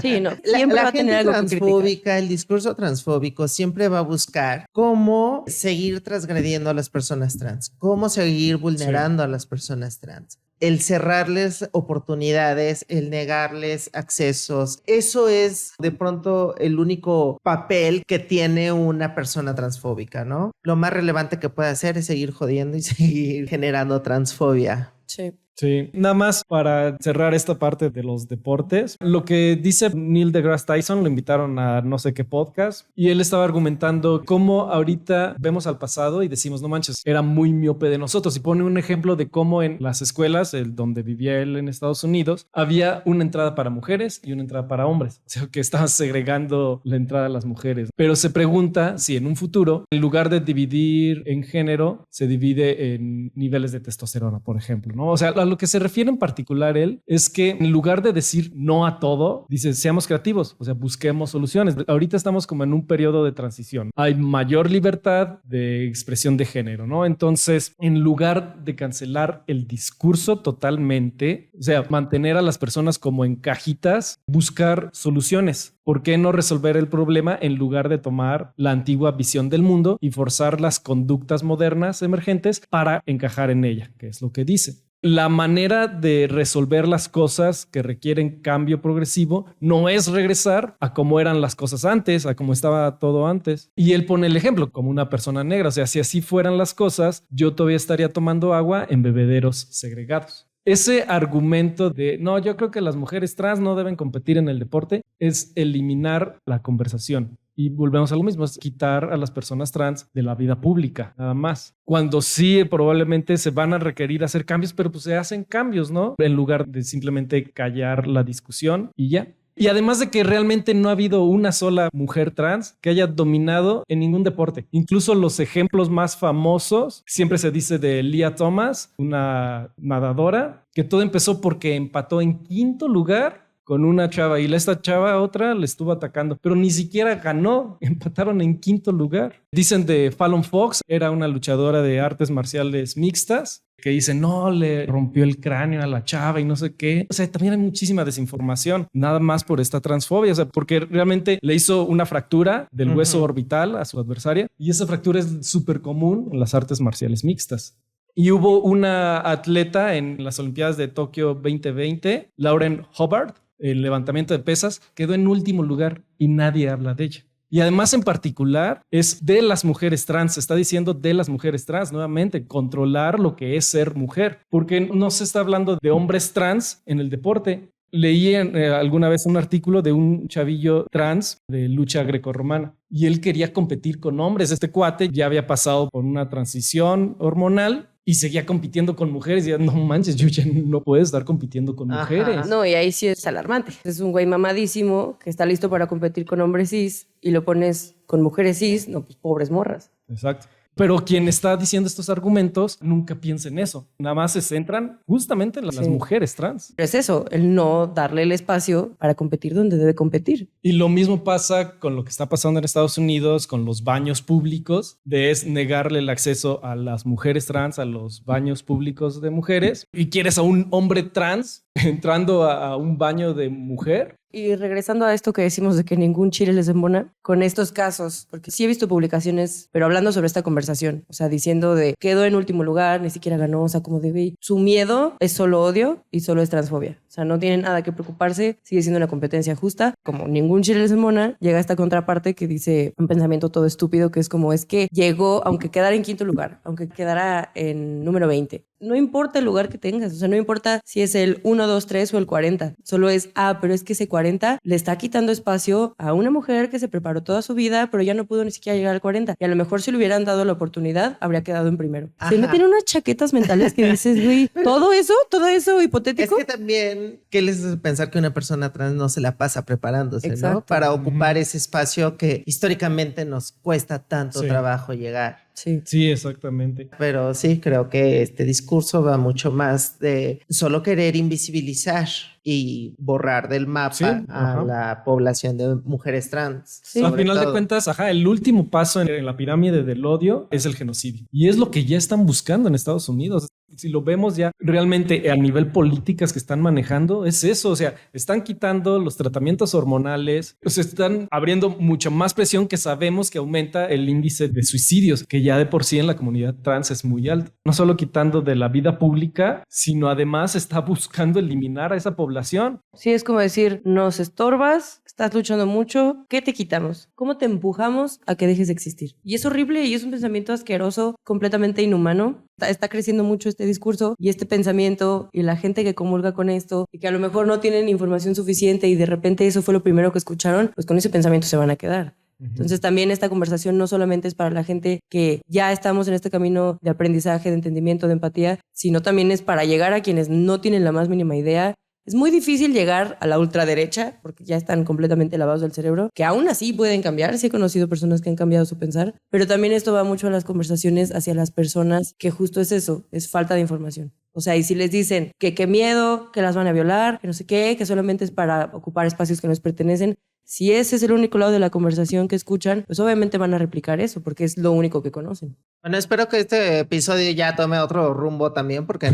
Sí, no. Siempre va a tener algo que criticar. Transfóbica, el discurso transfóbico siempre va a buscar cómo seguir transgrediendo a las personas trans, cómo seguir vulnerando a las personas trans. El cerrarles oportunidades, el negarles accesos, eso es de pronto el único papel que tiene una persona transfóbica, ¿no? Lo más relevante que puede hacer es seguir jodiendo y seguir generando transfobia. Sí. Sí, nada más para cerrar esta parte de los deportes, lo que dice Neil deGrasse Tyson, lo invitaron a no sé qué podcast y él estaba argumentando cómo ahorita vemos al pasado y decimos, no manches, era muy miope de nosotros, y pone un ejemplo de cómo en las escuelas, donde vivía él en Estados Unidos, había una entrada para mujeres y una entrada para hombres, o sea que estaban segregando la entrada a las mujeres, pero se pregunta si en un futuro, en lugar de dividir en género, se divide en niveles de testosterona, por ejemplo, ¿no? O sea, a lo que se refiere en particular él es que en lugar de decir no a todo, dice seamos creativos, o sea, busquemos soluciones. Ahorita estamos como en un periodo de transición. Hay mayor libertad de expresión de género, ¿no? Entonces, en lugar de cancelar el discurso totalmente, o sea, mantener a las personas como en cajitas, buscar soluciones. ¿Por qué no resolver el problema en lugar de tomar la antigua visión del mundo y forzar las conductas modernas emergentes para encajar en ella, que es lo que dice? La manera de resolver las cosas que requieren cambio progresivo no es regresar a cómo eran las cosas antes, a cómo estaba todo antes. Y él pone el ejemplo como una persona negra. O sea, si así fueran las cosas, yo todavía estaría tomando agua en bebederos segregados. Ese argumento de, no, yo creo que las mujeres trans no deben competir en el deporte, es eliminar la conversación. Y volvemos a lo mismo, es quitar a las personas trans de la vida pública, nada más. Cuando sí probablemente se van a requerir hacer cambios, pero pues se hacen cambios, ¿no? En lugar de simplemente callar la discusión y ya. Y además de que realmente no ha habido una sola mujer trans que haya dominado en ningún deporte. Incluso los ejemplos más famosos, siempre se dice de Lia Thomas, una nadadora, que todo empezó porque empató en 5º lugar con una chava y esta chava otra le estuvo atacando, pero ni siquiera ganó, empataron en 5º lugar. Dicen de Fallon Fox, era una luchadora de artes marciales mixtas, que dicen, no, le rompió el cráneo a la chava y no sé qué. O sea, también hay muchísima desinformación, nada más por esta transfobia, o sea, porque realmente le hizo una fractura del hueso orbital a su adversaria y esa fractura es súper común en las artes marciales mixtas. Y hubo una atleta en las Olimpiadas de Tokio 2020, Lauren Hubbard, el levantamiento de pesas, quedó en último lugar y nadie habla de ella. Y además en particular es de las mujeres trans, se está diciendo de las mujeres trans, nuevamente, controlar lo que es ser mujer, porque no se está hablando de hombres trans en el deporte. Leí alguna vez un artículo de un chavillo trans de lucha grecorromana y él quería competir con hombres. Este cuate ya había pasado por una transición hormonal y seguía compitiendo con mujeres. Y ya, no manches, yo ya no puedo estar compitiendo con mujeres. No, y ahí sí es alarmante. Es un güey mamadísimo que está listo para competir con hombres cis y lo pones con mujeres cis, no, pues pobres morras. Exacto. Pero quien está diciendo estos argumentos nunca piensa en eso. Nada más se centran justamente en las mujeres trans. Pero es eso, el no darle el espacio para competir donde debe competir. Y lo mismo pasa con lo que está pasando en Estados Unidos, con los baños públicos, de es negarle el acceso a las mujeres trans, a los baños públicos de mujeres. Y quieres a un hombre trans entrando a un baño de mujer. Y regresando a esto que decimos de que ningún chile les embona, con estos casos, porque sí he visto publicaciones, pero hablando sobre esta conversación, o sea, diciendo de quedó en último lugar, ni siquiera ganó, o sea, como de su miedo es solo odio y solo es transfobia. O sea, no tienen nada que preocuparse, sigue siendo una competencia justa. Como ningún chile les embona, llega esta contraparte que dice un pensamiento todo estúpido, que es como, es que llegó, aunque quedara en 5º lugar, aunque quedara en número 20. No importa el lugar que tengas, o sea, no importa si es el 1, 2, 3 o el 40. Solo es, pero es que ese 40 le está quitando espacio a una mujer que se preparó toda su vida, pero ya no pudo ni siquiera llegar al 40. Y a lo mejor si le hubieran dado la oportunidad, habría quedado en primero. Se meten unas chaquetas mentales que dices, güey, todo eso hipotético. Es que también, ¿qué les hace pensar que una persona trans no se la pasa preparándose, exacto, ¿no? Para ocupar ese espacio que históricamente nos cuesta tanto trabajo llegar. Sí, exactamente. Pero sí, creo que este discurso va mucho más de solo querer invisibilizar y borrar del mapa Sí, a la población de mujeres trans. Sí. Al final de cuentas, el último paso en la pirámide del odio es el genocidio. Y es lo que ya están buscando en Estados Unidos. Si lo vemos ya realmente a nivel políticas que están manejando, es eso. O sea, están quitando los tratamientos hormonales, o sea, están abriendo mucha más presión que sabemos que aumenta el índice de suicidios, que ya de por sí en la comunidad trans es muy alto. No solo quitando de la vida pública, sino además está buscando eliminar a esa población. Sí, es como decir, nos estorbas, estás luchando mucho, ¿qué te quitamos? ¿Cómo te empujamos a que dejes de existir? Y es horrible y es un pensamiento asqueroso, completamente inhumano. Está creciendo mucho este discurso y este pensamiento y la gente que comulga con esto y que a lo mejor no tienen información suficiente y de repente eso fue lo primero que escucharon, pues con ese pensamiento se van a quedar. Entonces también esta conversación no solamente es para la gente que ya estamos en este camino de aprendizaje, de entendimiento, de empatía, sino también es para llegar a quienes no tienen la más mínima idea. Es muy difícil llegar a la ultraderecha porque ya están completamente lavados del cerebro, que aún así pueden cambiar. Sí he conocido personas que han cambiado su pensar, pero también esto va mucho a las conversaciones hacia las personas que justo es eso, es falta de información. O sea, y si les dicen que qué miedo, que las van a violar, que no sé qué, que solamente es para ocupar espacios que no les pertenecen, si ese es el único lado de la conversación que escuchan, pues obviamente van a replicar eso porque es lo único que conocen. Bueno, espero que este episodio ya tome otro rumbo también, porque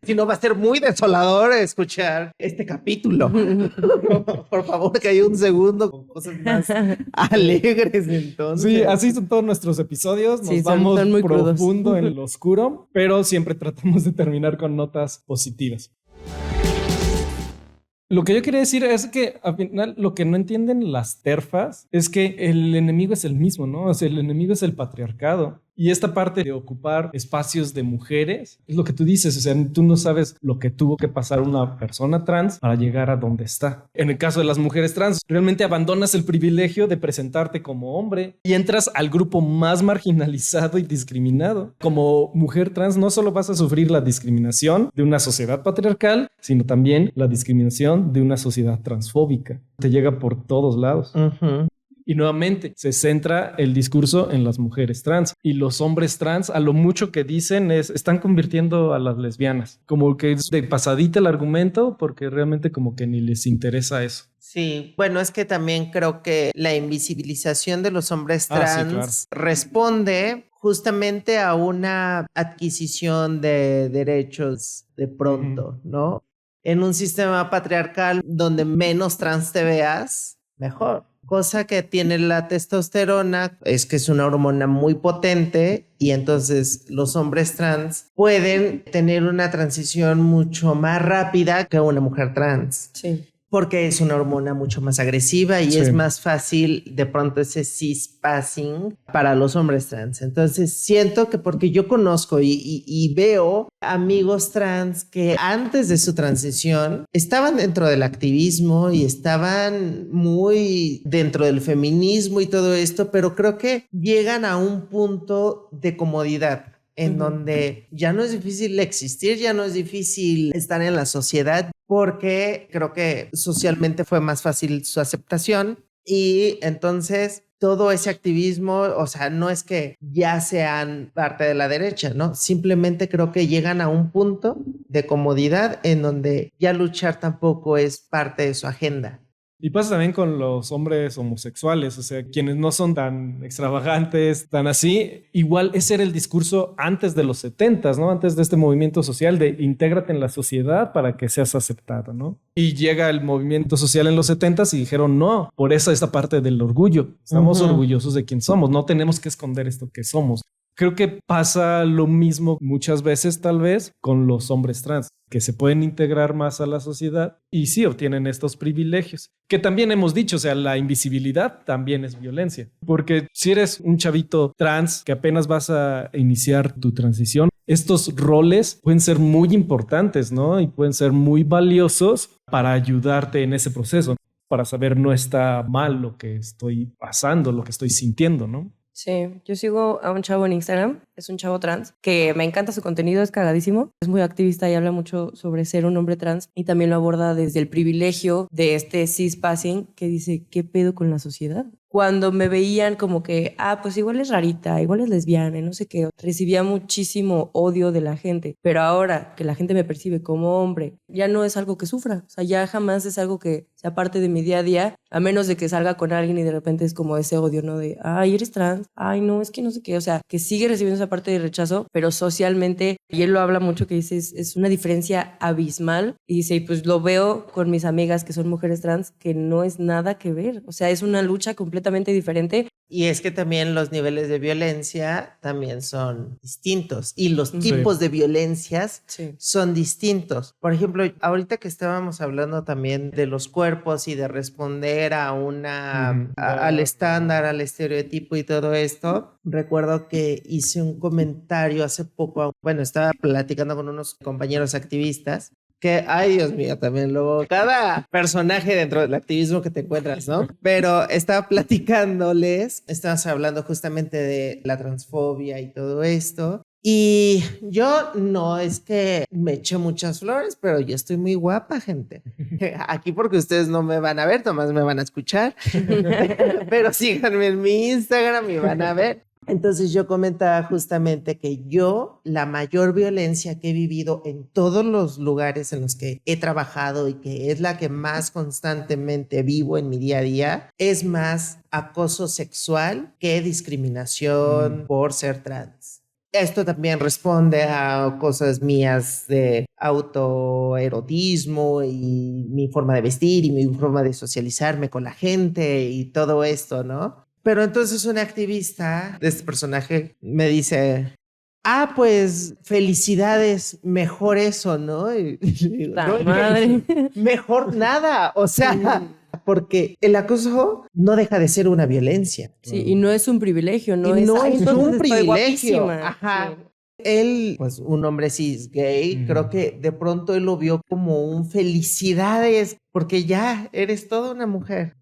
si no va a ser muy desolador escuchar este capítulo. Por favor, que haya un segundo con cosas más alegres entonces. Sí, así son todos nuestros episodios. Nos Sí, vamos son muy profundo crudos. en lo oscuro, pero siempre tratamos de terminar con notas positivas. Lo que yo quería decir es que al final lo que no entienden las TERFas es que el enemigo es el mismo, ¿no? O sea, el enemigo es el patriarcado. Y esta parte de ocupar espacios de mujeres es lo que tú dices. O sea, tú no sabes lo que tuvo que pasar una persona trans para llegar a donde está. En el caso de las mujeres trans, realmente abandonas el privilegio de presentarte como hombre y entras al grupo más marginalizado y discriminado. Como mujer trans no solo vas a sufrir la discriminación de una sociedad patriarcal, sino también la discriminación de una sociedad transfóbica. Te llega por todos lados. Y nuevamente se centra el discurso en las mujeres trans y los hombres trans a lo mucho que dicen es están convirtiendo a las lesbianas. Como que es de pasadita el argumento porque realmente como que ni les interesa eso. Sí, bueno, es que también creo que la invisibilización de los hombres trans responde justamente a una adquisición de derechos de pronto, ¿no? En un sistema patriarcal donde menos trans te veas, mejor. Cosa que tiene la testosterona es que es una hormona muy potente y entonces los hombres trans pueden tener una transición mucho más rápida que una mujer trans. Sí. Porque es una hormona mucho más agresiva y es más fácil de pronto ese cis-passing para los hombres trans. Entonces siento que porque yo conozco y veo amigos trans que antes de su transición estaban dentro del activismo y estaban muy dentro del feminismo y todo esto, pero creo que llegan a un punto de comodidad en donde ya no es difícil existir, ya no es difícil estar en la sociedad, porque creo que socialmente fue más fácil su aceptación y entonces todo ese activismo, o sea, no es que ya sean parte de la derecha, ¿no? Simplemente creo que llegan a un punto de comodidad en donde ya luchar tampoco es parte de su agenda. Y pasa también con los hombres homosexuales, o sea, quienes no son tan extravagantes, tan así. Igual ese era el discurso antes de los 70s, ¿no? Antes de este movimiento social de intégrate en la sociedad para que seas aceptado, ¿no? Y llega el movimiento social en los 70s y dijeron no, por eso esta parte del orgullo. Estamos orgullosos de quién somos, no tenemos que esconder esto que somos. Creo que pasa lo mismo muchas veces tal vez con los hombres trans, que se pueden integrar más a la sociedad y sí obtienen estos privilegios. Que también hemos dicho, o sea, la invisibilidad también es violencia. Porque si eres un chavito trans que apenas vas a iniciar tu transición, estos roles pueden ser muy importantes, ¿no? Y pueden ser muy valiosos para ayudarte en ese proceso, para saber no está mal lo que estoy pasando, lo que estoy sintiendo, ¿no? Sí, yo sigo a un chavo en Instagram, es un chavo trans que me encanta su contenido, es cagadísimo, es muy activista y habla mucho sobre ser un hombre trans y también lo aborda desde el privilegio de este cis-passing que dice, ¿qué pedo con la sociedad? Cuando me veían como que, pues igual es rarita, igual es lesbiana y no sé qué, recibía muchísimo odio de la gente, pero ahora que la gente me percibe como hombre, ya no es algo que sufra, o sea, ya jamás es algo que sea parte de mi día a día, a menos de que salga con alguien y de repente es como ese odio, ¿no? De, ay, eres trans, ay, no, es que no sé qué, o sea, que sigue recibiendo esa parte de rechazo, pero socialmente, y él lo habla mucho, que dice, es una diferencia abismal, y dice, y pues lo veo con mis amigas que son mujeres trans, que no es nada que ver, o sea, es una lucha completamente diferente. Y es que también los niveles de violencia también son distintos y los tipos de violencias son distintos. Por ejemplo, ahorita que estábamos hablando también de los cuerpos y de responder a al estándar, al estereotipo y todo esto, recuerdo que hice un comentario hace poco, bueno, estaba platicando con unos compañeros activistas que, ay, Dios mío, también luego cada personaje dentro del activismo que te encuentras, ¿no? Pero estaba platicándoles, estábamos hablando justamente de la transfobia y todo esto. Y yo no es que me eche muchas flores, pero yo estoy muy guapa, gente. Aquí porque ustedes no me van a ver, nomás me van a escuchar. Pero síganme en mi Instagram y van a ver. Entonces yo comentaba justamente que yo, la mayor violencia que he vivido en todos los lugares en los que he trabajado y que es la que más constantemente vivo en mi día a día, es más acoso sexual que discriminación por ser trans. Esto también responde a cosas mías de autoerotismo y mi forma de vestir y mi forma de socializarme con la gente y todo esto, ¿no? Pero entonces una activista de este personaje me dice, pues felicidades, mejor eso, ¿no? Y digo, no, Madre. mejor nada, o sea, porque el acoso no deja de ser una violencia. Sí, y no es un privilegio, no Y es, no es un privilegio. guapísima. Ajá. Sí. Él, pues un hombre cis gay, creo que de pronto él lo vio como un felicidades, porque ya eres toda una mujer.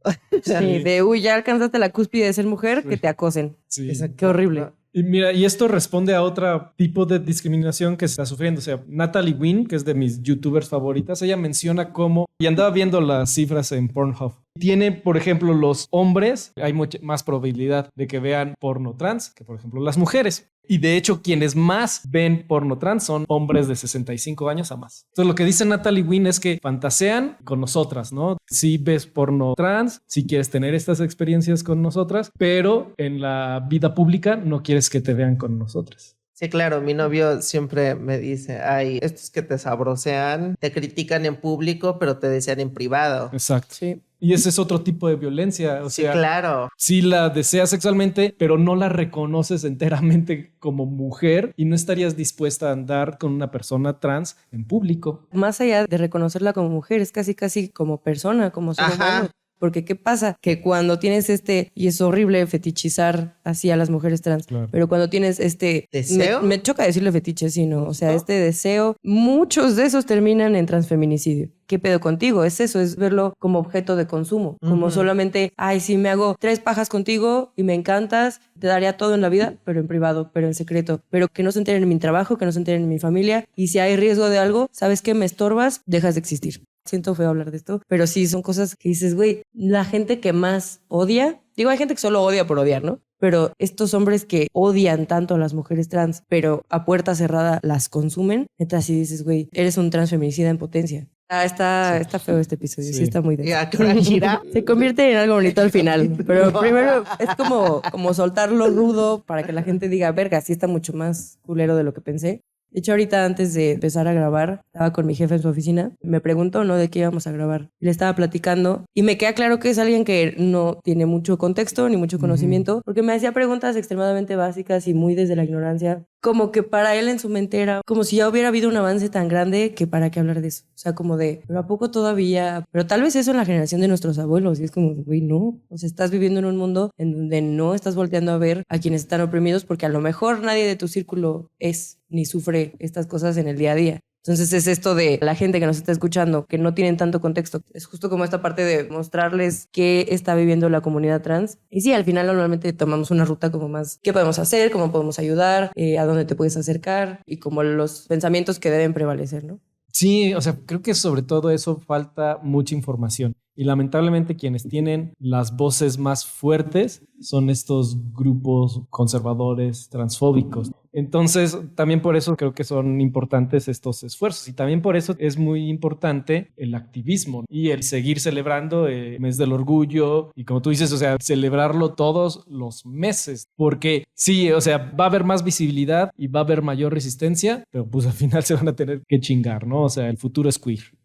Sí, ya alcanzaste la cúspide de ser mujer, que te acosen. Sí. Exacto. Qué horrible. Y mira, y esto responde a otro tipo de discriminación que se está sufriendo. O sea, Natalie Wynn, que es de mis youtubers favoritas, ella menciona cómo, y andaba viendo las cifras en Pornhub, tiene, por ejemplo, los hombres, hay mucha más probabilidad de que vean porno trans que, por ejemplo, las mujeres. Y de hecho, quienes más ven porno trans son hombres de 65 años a más. Entonces, lo que dice Natalie Wynn es que fantasean con nosotras, ¿no? Si ves porno trans, si quieres tener estas experiencias con nosotras, pero en la vida pública no quieres que te vean con nosotras. Sí, claro, mi novio siempre me dice, ay, estos que te sabrosean, te critican en público, pero te desean en privado. Exacto. Sí. Y ese es otro tipo de violencia. O sea, claro. Sí la deseas sexualmente, pero no la reconoces enteramente como mujer y no estarías dispuesta a andar con una persona trans en público. Más allá de reconocerla como mujer, es casi como persona, como ser humano. Porque ¿qué pasa? Que cuando tienes y es horrible fetichizar así a las mujeres trans, Claro. pero cuando tienes ¿Deseo? Me choca decirle fetiche, sino, o sea, este deseo, muchos de esos terminan en transfeminicidio. ¿Qué pedo contigo? Es eso, es verlo como objeto de consumo, como solamente, si me hago 3 pajas contigo y me encantas, te daría todo en la vida, pero en privado, pero en secreto, pero que no se enteren en mi trabajo, que no se enteren en mi familia, y si hay riesgo de algo, ¿sabes qué? Me estorbas, dejas de existir. Siento feo hablar de esto, pero sí son cosas que dices, güey, la gente que más odia, digo, hay gente que solo odia por odiar, ¿no? Pero estos hombres que odian tanto a las mujeres trans, pero a puerta cerrada las consumen, entonces sí dices, güey, eres un transfeminicida en potencia. Está feo este episodio, sí está muy denso. ¿A qué hora gira? Se convierte en algo bonito al final, pero primero es como soltarlo rudo para que la gente diga, verga, sí está mucho más culero de lo que pensé. De hecho, ahorita antes de empezar a grabar, estaba con mi jefe en su oficina, me preguntó, ¿no?, de qué íbamos a grabar. Le estaba platicando y me queda claro que es alguien que no tiene mucho contexto ni mucho conocimiento, porque me hacía preguntas extremadamente básicas y muy desde la ignorancia. Como que para él en su mente era como si ya hubiera habido un avance tan grande que para qué hablar de eso. O sea, como de, pero ¿a poco todavía? Pero tal vez eso en la generación de nuestros abuelos. Y es como, güey, no. O sea, estás viviendo en un mundo en donde no estás volteando a ver a quienes están oprimidos porque a lo mejor nadie de tu círculo es ni sufre estas cosas en el día a día. Entonces es esto de la gente que nos está escuchando, que no tienen tanto contexto. Es justo como esta parte de mostrarles qué está viviendo la comunidad trans. Y sí, al final normalmente tomamos una ruta como más, ¿qué podemos hacer? ¿Cómo podemos ayudar? ¿A dónde te puedes acercar? Y como los pensamientos que deben prevalecer, ¿no? Sí, o sea, creo que sobre todo eso falta mucha información. Y lamentablemente quienes tienen las voces más fuertes son estos grupos conservadores, transfóbicos. Entonces, también por eso creo que son importantes estos esfuerzos. Y también por eso es muy importante el activismo y el seguir celebrando el mes del orgullo. Y como tú dices, o sea, celebrarlo todos los meses. Porque sí, o sea, va a haber más visibilidad y va a haber mayor resistencia, pero pues al final se van a tener que chingar, ¿no? O sea, el futuro es queer.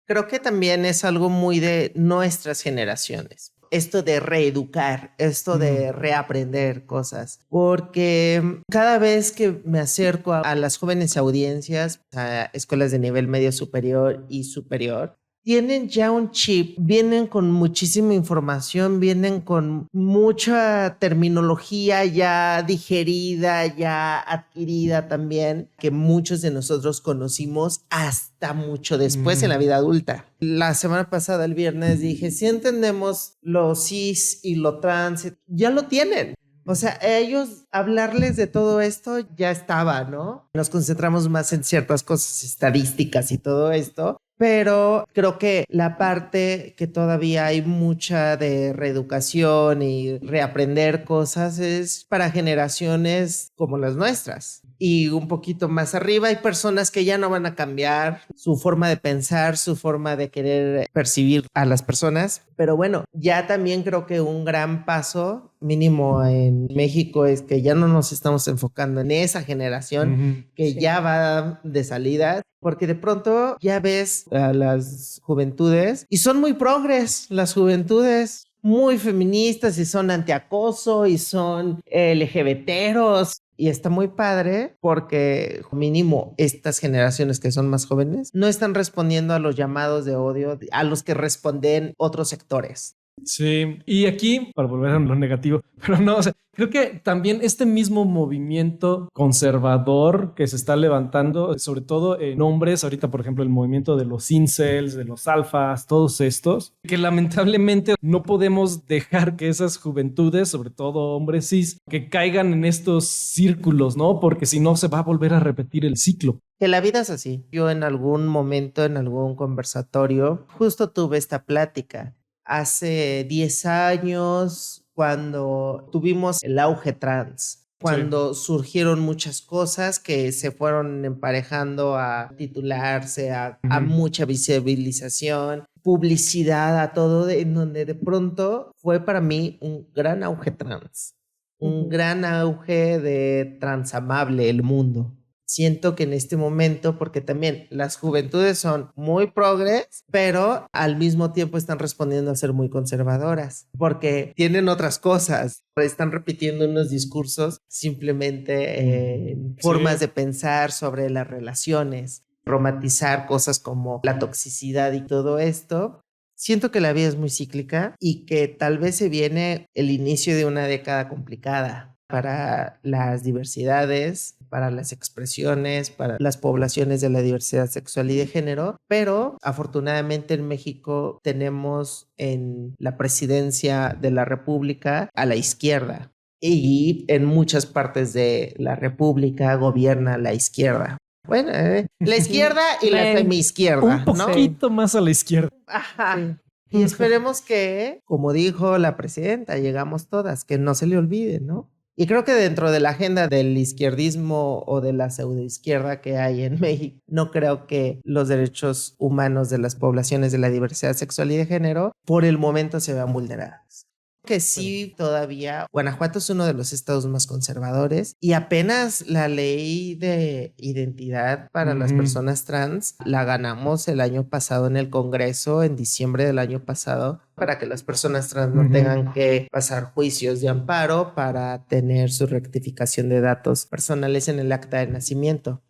Creo que también es algo muy de nuestras generaciones. Esto de reeducar, esto de reaprender cosas. Porque cada vez que me acerco a las jóvenes audiencias, a escuelas de nivel medio superior y superior, tienen ya un chip, vienen con muchísima información, vienen con mucha terminología ya digerida, ya adquirida también, que muchos de nosotros conocimos hasta mucho después en la vida adulta. La semana pasada, el viernes, dije, si entendemos lo cis y lo trans, ya lo tienen. O sea, ellos hablarles de todo esto ya estaba, ¿no? Nos concentramos más en ciertas cosas estadísticas y todo esto. Pero creo que la parte que todavía hay mucha de reeducación y reaprender cosas es para generaciones como las nuestras. Y un poquito más arriba hay personas que ya no van a cambiar su forma de pensar, su forma de querer percibir a las personas. Pero bueno, ya también creo que un gran paso mínimo en México es que ya no nos estamos enfocando en esa generación que ya va de salida, porque de pronto ya ves a las juventudes y son muy progres las juventudes, muy feministas y son antiacoso y son LGBTeros. Y está muy padre porque mínimo estas generaciones que son más jóvenes no están respondiendo a los llamados de odio a los que responden otros sectores. Sí, y aquí, para volver a lo negativo, pero no, o sea, creo que también este mismo movimiento conservador que se está levantando, sobre todo en hombres, ahorita por ejemplo el movimiento de los incels, de los alfas, todos estos, que lamentablemente no podemos dejar que esas juventudes, sobre todo hombres cis, que caigan en estos círculos, ¿no? Porque si no se va a volver a repetir el ciclo. Que la vida es así. Yo en algún momento, en algún conversatorio, justo tuve esta plática. Hace 10 años, cuando tuvimos el auge trans, cuando surgieron muchas cosas que se fueron emparejando a titularse, a mucha visibilización, publicidad, a todo, en donde de pronto fue para mí un gran auge trans, un gran auge de transamable el mundo. Siento que en este momento, porque también las juventudes son muy progres, pero al mismo tiempo están respondiendo a ser muy conservadoras, porque tienen otras cosas, están repitiendo unos discursos simplemente formas de pensar sobre las relaciones, romantizar cosas como la toxicidad y todo esto. Siento que la vida es muy cíclica y que tal vez se viene el inicio de una década complicada para las diversidades, para las expresiones, para las poblaciones de la diversidad sexual y de género, pero afortunadamente en México tenemos en la presidencia de la República a la izquierda y en muchas partes de la República gobierna la izquierda. Bueno, la izquierda y la semi-izquierda, un poquito más a la izquierda. Ajá. Sí. Y esperemos que, como dijo la presidenta, llegamos todas, que no se le olvide, ¿no? Y creo que dentro de la agenda del izquierdismo o de la pseudoizquierda que hay en México, no creo que los derechos humanos de las poblaciones de la diversidad sexual y de género por el momento se vean vulnerados. Que sí, todavía Guanajuato es uno de los estados más conservadores y apenas la ley de identidad para las personas trans la ganamos el año pasado en el Congreso, en diciembre del año pasado, para que las personas trans no tengan que pasar juicios de amparo para tener su rectificación de datos personales en el acta de nacimiento.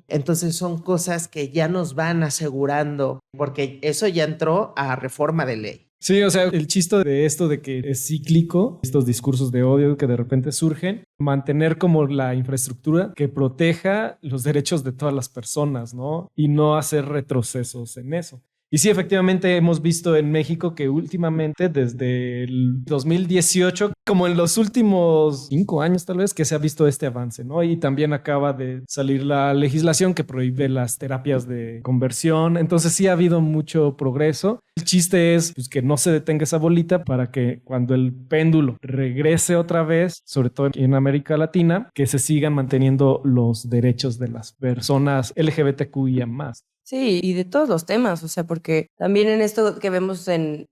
Entonces son cosas que ya nos van asegurando, porque eso ya entró a reforma de ley. Sí, o sea, el chiste de esto de que es cíclico, estos discursos de odio que de repente surgen, mantener como la infraestructura que proteja los derechos de todas las personas, ¿no? Y no hacer retrocesos en eso. Y sí, efectivamente hemos visto en México que últimamente, desde el 2018, como en los últimos 5 años tal vez, que se ha visto este avance, ¿no? Y también acaba de salir la legislación que prohíbe las terapias de conversión. Entonces sí ha habido mucho progreso. El chiste es pues, que no se detenga esa bolita para que cuando el péndulo regrese otra vez, sobre todo en América Latina, que se sigan manteniendo los derechos de las personas LGBTQIA+. Sí, y de todos los temas, o sea, porque también en esto que vemos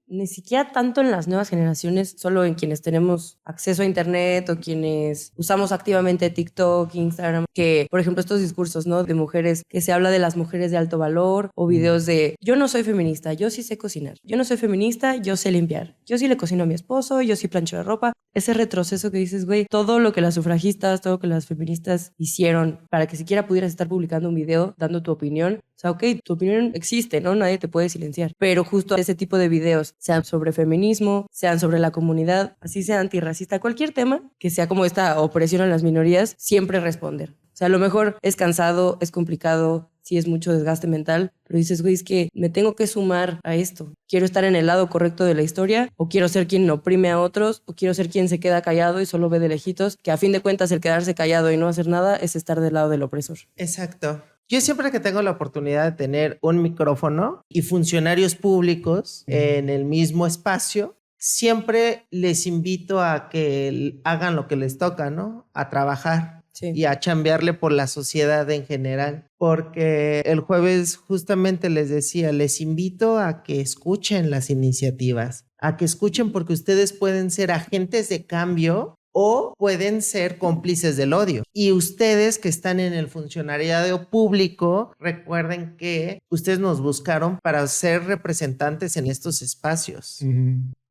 ni siquiera tanto en las nuevas generaciones, solo en quienes tenemos acceso a internet o quienes usamos activamente TikTok, Instagram, que, por ejemplo, estos discursos, ¿no? De mujeres, que se habla de las mujeres de alto valor, o videos de, yo no soy feminista, yo sí sé cocinar, yo no soy feminista, yo sé limpiar, yo sí le cocino a mi esposo, yo sí plancho la ropa. Ese retroceso que dices, güey, todo lo que las sufragistas, todo lo que las feministas hicieron para que siquiera pudieras estar publicando un video dando tu opinión. O sea, ok, tu opinión existe, ¿no? Nadie te puede silenciar. Pero justo ese tipo de videos, sean sobre feminismo, sean sobre la comunidad, así sea antirracista, cualquier tema que sea como esta opresión a las minorías, siempre responder. O sea, a lo mejor es cansado, es complicado, sí es mucho desgaste mental, pero dices, güey, es que me tengo que sumar a esto. Quiero estar en el lado correcto de la historia, o quiero ser quien oprime a otros, o quiero ser quien se queda callado y solo ve de lejitos, que a fin de cuentas el quedarse callado y no hacer nada es estar del lado del opresor. Exacto. Yo siempre que tengo la oportunidad de tener un micrófono y funcionarios públicos en el mismo espacio, siempre les invito a que hagan lo que les toca, ¿no? A trabajar. Sí. Y a chambearle por la sociedad en general, porque el jueves justamente les decía, les invito a que escuchen las iniciativas, a que escuchen porque ustedes pueden ser agentes de cambio o pueden ser cómplices del odio. Y ustedes que están en el funcionariado público, recuerden que ustedes nos buscaron para ser representantes en estos espacios.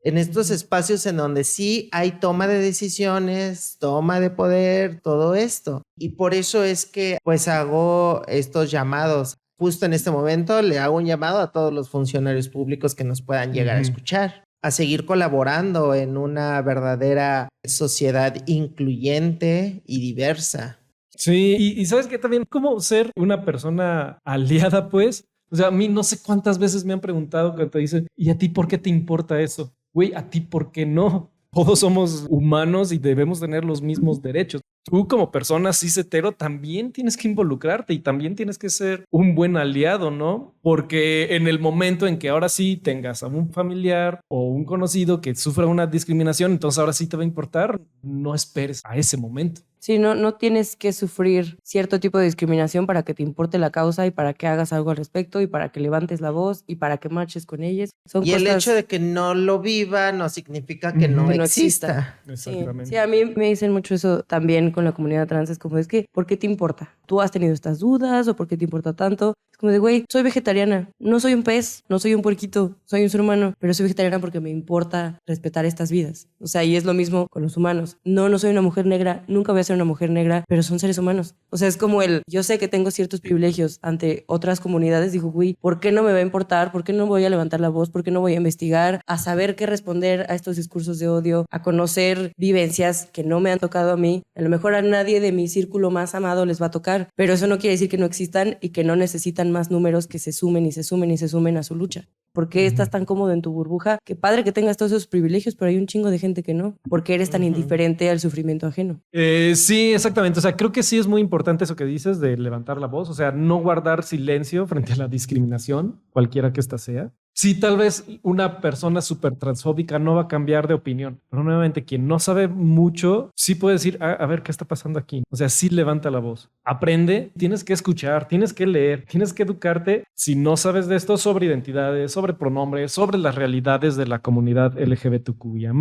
En estos espacios en donde sí hay toma de decisiones, toma de poder, todo esto. Y por eso es que pues hago estos llamados. Justo en este momento le hago un llamado a todos los funcionarios públicos que nos puedan llegar a escuchar, a seguir colaborando en una verdadera sociedad incluyente y diversa. Sí, y sabes que también cómo ser una persona aliada, pues. O sea, a mí no sé cuántas veces me han preguntado cuando te dicen, ¿y a ti por qué te importa eso? Güey, ¿a ti por qué no? Todos somos humanos y debemos tener los mismos derechos. Tú como persona cis hetero también tienes que involucrarte y también tienes que ser un buen aliado, ¿no? Porque en el momento en que ahora sí tengas a un familiar o un conocido que sufra una discriminación, entonces ahora sí te va a importar. No esperes a ese momento. Sí, no tienes que sufrir cierto tipo de discriminación para que te importe la causa y para que hagas algo al respecto y para que levantes la voz y para que marches con ellas. Son cosas... el hecho de que no lo viva no significa que no exista. Exactamente. Sí, a mí me dicen mucho eso también con la comunidad trans. Es como, es que, ¿por qué te importa? ¿Tú has tenido estas dudas o por qué te importa tanto? Es como de, güey, soy vegetariana, no soy un pez, no soy un puerquito, soy un ser humano, pero soy vegetariana porque me importa respetar estas vidas. O sea, y es lo mismo con los humanos. No soy una mujer negra, nunca voy a ser una mujer negra, pero son seres humanos. O sea, es como yo sé que tengo ciertos privilegios ante otras comunidades, digo, güey, ¿por qué no me va a importar? ¿Por qué no voy a levantar la voz? ¿Por qué no voy a investigar? A saber qué responder a estos discursos de odio, a conocer vivencias que no me han tocado a mí. A lo mejor a nadie de mi círculo más amado les va a tocar, pero eso no quiere decir que no existan y que no necesitan más números que se sumen y se sumen y se sumen a su lucha. ¿Por qué estás tan cómodo en tu burbuja? Qué padre que tengas todos esos privilegios, pero hay un chingo de gente que no. ¿Por qué eres tan indiferente al sufrimiento ajeno? Sí, exactamente. O sea, creo que sí es muy importante eso que dices de levantar la voz. O sea, no guardar silencio frente a la discriminación, cualquiera que ésta sea. Sí, tal vez una persona súper transfóbica no va a cambiar de opinión, pero nuevamente quien no sabe mucho sí puede decir, a ver, ¿qué está pasando aquí? O sea, sí levanta la voz, aprende, tienes que escuchar, tienes que leer, tienes que educarte. Si no sabes de esto, sobre identidades, sobre pronombres, sobre las realidades de la comunidad LGBTQIA+.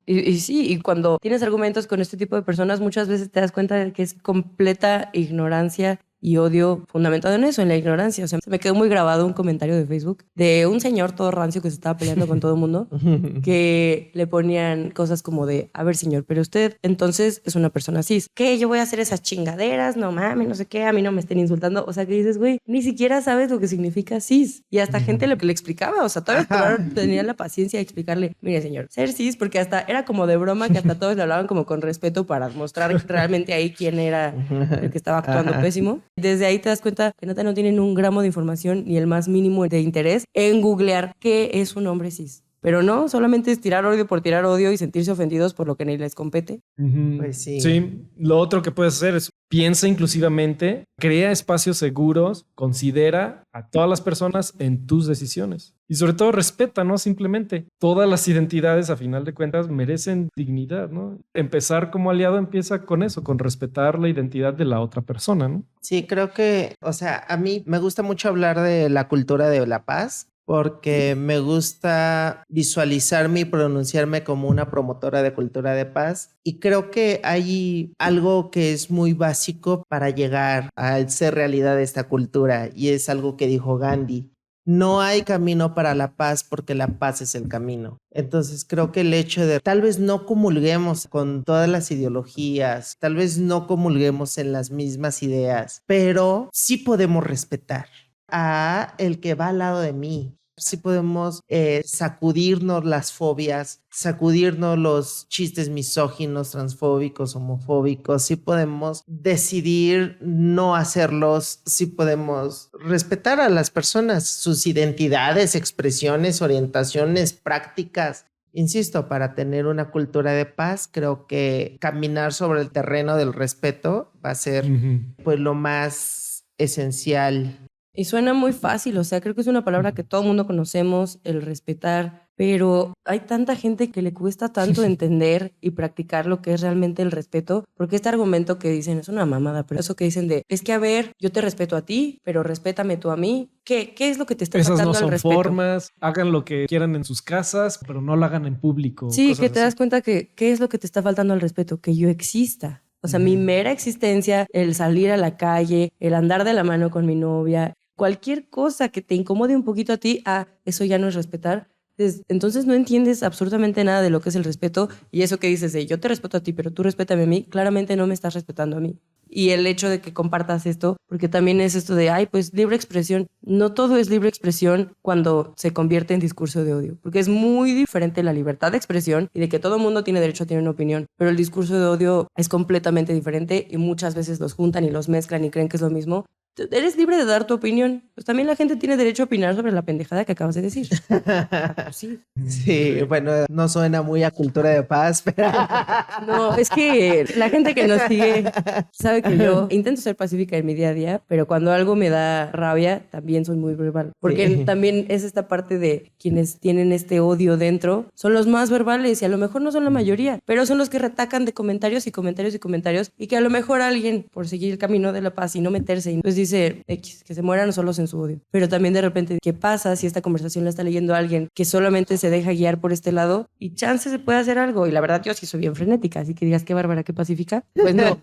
Y sí, y cuando tienes argumentos con este tipo de personas, muchas veces te das cuenta de que es completa ignorancia y odio fundamentado en eso, en la ignorancia. O sea, se me quedó muy grabado un comentario de Facebook de un señor todo rancio que se estaba peleando con todo el mundo, que le ponían cosas como de, a ver señor, pero usted entonces es una persona cis. ¿Qué? Yo voy a hacer esas chingaderas, no mames, no sé qué, a mí no me estén insultando. O sea, que dices, güey, ni siquiera sabes lo que significa cis. Y hasta gente le explicaba, o sea, todavía tenía la paciencia de explicarle, mire señor, ser cis, porque hasta era como de broma que hasta todos le hablaban como con respeto para mostrar realmente ahí quién era el que estaba actuando pésimo. Desde ahí te das cuenta que neta no tienen un gramo de información ni el más mínimo de interés en googlear qué es un hombre cis. Pero no, solamente es tirar odio por tirar odio y sentirse ofendidos por lo que ni les compete. Pues sí. Sí, lo otro que puedes hacer es piensa inclusivamente, crea espacios seguros, considera a todas las personas en tus decisiones. Y sobre todo respeta, ¿no? Simplemente todas las identidades a final de cuentas merecen dignidad, ¿no? Empezar como aliado empieza con eso, con respetar la identidad de la otra persona, ¿no? Sí, creo que, o sea, a mí me gusta mucho hablar de la cultura de la paz porque me gusta visualizarme y pronunciarme como una promotora de cultura de paz y creo que hay algo que es muy básico para llegar al ser realidad de esta cultura y es algo que dijo Gandhi. No hay camino para la paz porque la paz es el camino. Entonces creo que el hecho de tal vez no comulguemos con todas las ideologías, tal vez no comulguemos en las mismas ideas, pero sí podemos respetar a el que va al lado de mí. Sí podemos sacudirnos las fobias, sacudirnos los chistes misóginos, transfóbicos, homofóbicos. Sí podemos decidir no hacerlos. Sí podemos respetar a las personas, sus identidades, expresiones, orientaciones, prácticas. Insisto, para tener una cultura de paz, creo que caminar sobre el terreno del respeto va a ser pues lo más esencial. Y suena muy fácil, o sea, creo que es una palabra que todo el mundo conocemos, el respetar, pero hay tanta gente que le cuesta tanto entender y practicar lo que es realmente el respeto, porque este argumento que dicen es una mamada, pero eso que dicen de, es que a ver, yo te respeto a ti, pero respétame tú a mí, ¿qué es lo que te está Esas faltando no al son respeto? formas, hagan lo que quieran en sus casas, pero no lo hagan en público. Sí, cosas que te así. das cuenta que, ¿qué es lo que te está faltando al respeto? Que yo exista. O sea, mi mera existencia, el salir a la calle, el andar de la mano con mi novia, cualquier cosa que te incomode un poquito a ti, eso ya no es respetar. Entonces no entiendes absolutamente nada de lo que es el respeto y eso que dices de yo te respeto a ti, pero tú respétame a mí, claramente no me estás respetando a mí. Y el hecho de que compartas esto, porque también es esto de, pues libre expresión. No todo es libre expresión cuando se convierte en discurso de odio, porque es muy diferente la libertad de expresión y de que todo el mundo tiene derecho a tener una opinión, pero el discurso de odio es completamente diferente y muchas veces los juntan y los mezclan y creen que es lo mismo. Eres libre de dar tu opinión. Pues también la gente tiene derecho a opinar sobre la pendejada que acabas de decir. Pues sí. Sí, bueno, no suena muy a cultura de paz, pero... No, es que la gente que nos sigue sabe que yo intento ser pacífica en mi día a día, pero cuando algo me da rabia, también soy muy verbal. Porque Sí. también es esta parte de quienes tienen este odio dentro, son los más verbales y a lo mejor no son la mayoría, pero son los que retacan de comentarios y comentarios y comentarios y que a lo mejor alguien, por seguir el camino de la paz y no meterse, y pues dice X, que se mueran solos en su odio. Pero también de repente, ¿qué pasa si esta conversación la está leyendo alguien que solamente se deja guiar por este lado y chance se puede hacer algo? Y la verdad yo sí soy bien frenética, así que digas qué bárbara, qué pacífica. Pues no,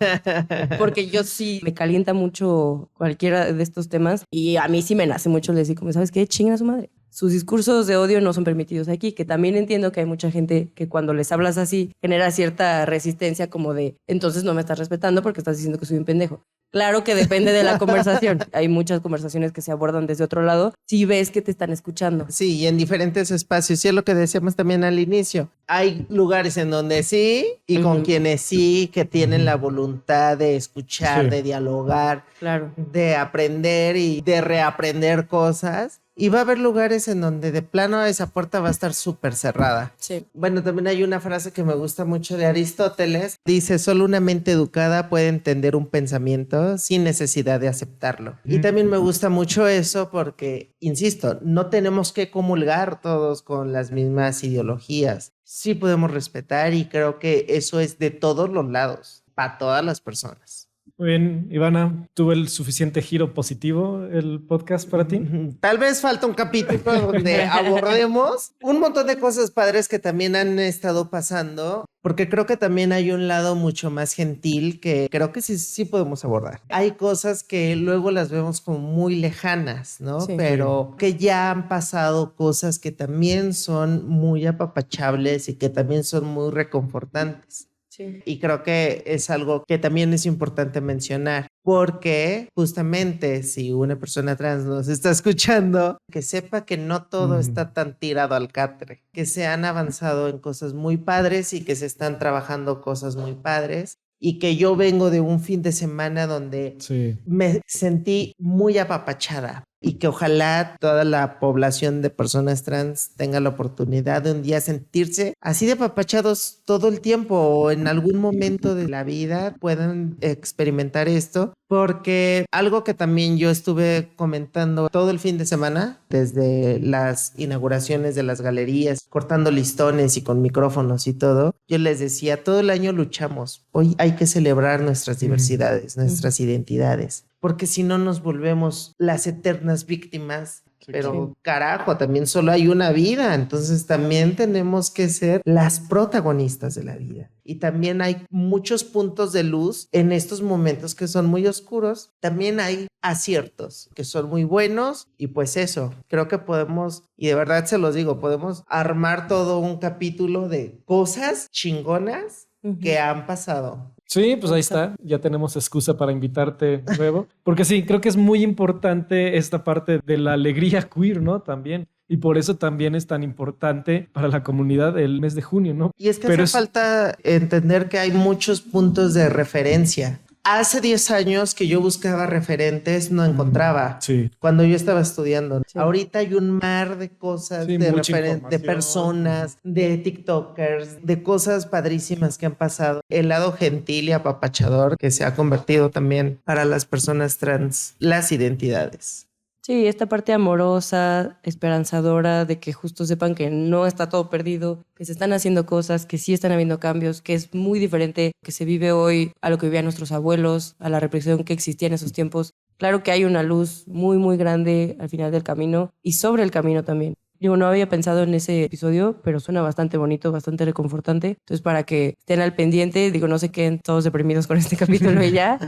porque yo sí me calienta mucho cualquiera de estos temas y a mí sí me nace mucho decir como, ¿sabes qué? Chinga a su madre. Sus discursos de odio no son permitidos aquí, que también entiendo que hay mucha gente que cuando les hablas así genera cierta resistencia como de, entonces no me estás respetando porque estás diciendo que soy un pendejo. Claro que depende de la conversación. Hay muchas conversaciones que se abordan desde otro lado si ves que te están escuchando. Sí, y en diferentes espacios. Y es lo que decíamos también al inicio. Hay lugares en donde sí y con quienes sí, que tienen la voluntad de escuchar, Sí. de dialogar, Claro. de aprender y de reaprender cosas. Y va a haber lugares en donde de plano esa puerta va a estar súper cerrada. Sí. Bueno, también hay una frase que me gusta mucho de Aristóteles. Dice, solo una mente educada puede entender un pensamiento sin necesidad de aceptarlo. Y también me gusta mucho eso porque, insisto, no tenemos que comulgar todos con las mismas ideologías. Sí podemos respetar y creo que eso es de todos los lados, para todas las personas. Muy bien, Ivana, ¿tuvo el suficiente giro positivo el podcast para ti? Tal vez falta un capítulo donde abordemos un montón de cosas padres que también han estado pasando, porque creo que también hay un lado mucho más gentil que creo que sí podemos abordar. Hay cosas que luego las vemos como muy lejanas, ¿no? Sí. Pero que ya han pasado cosas que también son muy apapachables y que también son muy reconfortantes. Sí. Y creo que es algo que también es importante mencionar, porque justamente si una persona trans nos está escuchando, que sepa que no todo está tan tirado al catre, que se han avanzado en cosas muy padres y que se están trabajando cosas muy padres. Y que yo vengo de un fin de semana donde me sentí muy apapachada y que ojalá toda la población de personas trans tenga la oportunidad de un día sentirse así de apapachados todo el tiempo o en algún momento de la vida puedan experimentar esto, porque algo que también yo estuve comentando todo el fin de semana, desde las inauguraciones de las galerías, cortando listones y con micrófonos y todo, yo les decía, todo el año luchamos, hoy hay que celebrar nuestras diversidades, nuestras identidades, porque si no nos volvemos las eternas víctimas. Pero carajo, también solo hay una vida, entonces también tenemos que ser las protagonistas de la vida. Y también hay muchos puntos de luz en estos momentos que son muy oscuros. También hay aciertos que son muy buenos y pues eso, creo que podemos, y de verdad se los digo, podemos armar todo un capítulo de cosas chingonas que han pasado. Sí, pues ahí está. Ya tenemos excusa para invitarte de nuevo. Porque sí, creo que es muy importante esta parte de la alegría queer, ¿no? También. Y por eso también es tan importante para la comunidad el mes de junio, ¿no? Y es que hace falta entender que hay muchos puntos de referencia. Hace 10 años que yo buscaba referentes, no encontraba. Sí. Cuando yo estaba estudiando. Sí. Ahorita hay un mar de cosas, de referentes, de personas, de TikTokers, de cosas padrísimas que han pasado. El lado gentil y apapachador que se ha convertido también para las personas trans, las identidades. Sí, esta parte amorosa, esperanzadora, de que justo sepan que no está todo perdido, que se están haciendo cosas, que sí están habiendo cambios, que es muy diferente que se vive hoy a lo que vivían nuestros abuelos, a la represión que existía en esos tiempos. Claro que hay una luz muy, muy grande al final del camino y sobre el camino también. Yo no había pensado en ese episodio, pero suena bastante bonito, bastante reconfortante. Entonces, para que estén al pendiente, digo, no se queden todos deprimidos con este capítulo y ya.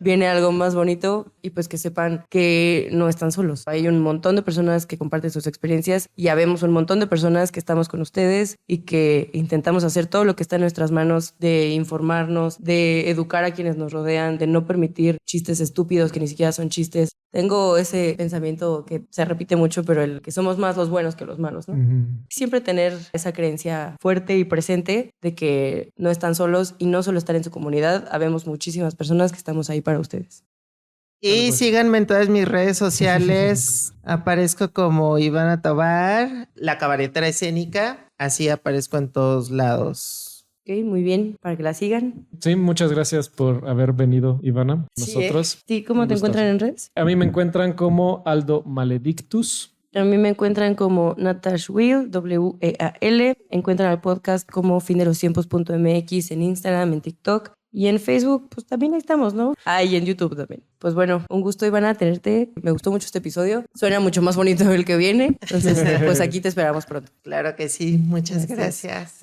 Viene algo más bonito y pues que sepan que no están solos. Hay un montón de personas que comparten sus experiencias y ya vemos un montón de personas que estamos con ustedes y que intentamos hacer todo lo que está en nuestras manos de informarnos, de educar a quienes nos rodean, de no permitir chistes estúpidos que ni siquiera son chistes. Tengo ese pensamiento que se repite mucho, pero el que somos más los buenos que los malos, ¿no? Siempre tener esa creencia fuerte y presente de que no están solos y no solo estar en su comunidad, habemos muchísimas personas que estamos ahí para ustedes. Y síganme en todas mis redes sociales. Aparezco como Ivana Tobar, la cabaretera escénica. Así aparezco en todos lados. Ok, muy bien, para que la sigan. Sí, muchas gracias por haber venido, Ivana. Nosotros. Sí, ¿cómo te encuentran en redes? A mí me encuentran como Aldo Maledictus. A mí me encuentran como Natash Will, W-E-A-L. Encuentran al podcast como findelostiempos.mx en Instagram, en TikTok. Y en Facebook, pues también ahí estamos, ¿no? Ah, y en YouTube también. Pues bueno, un gusto, Ivana, tenerte. Me gustó mucho este episodio. Suena mucho más bonito el que viene. Entonces, pues aquí te esperamos pronto. Claro que sí. Muchas gracias.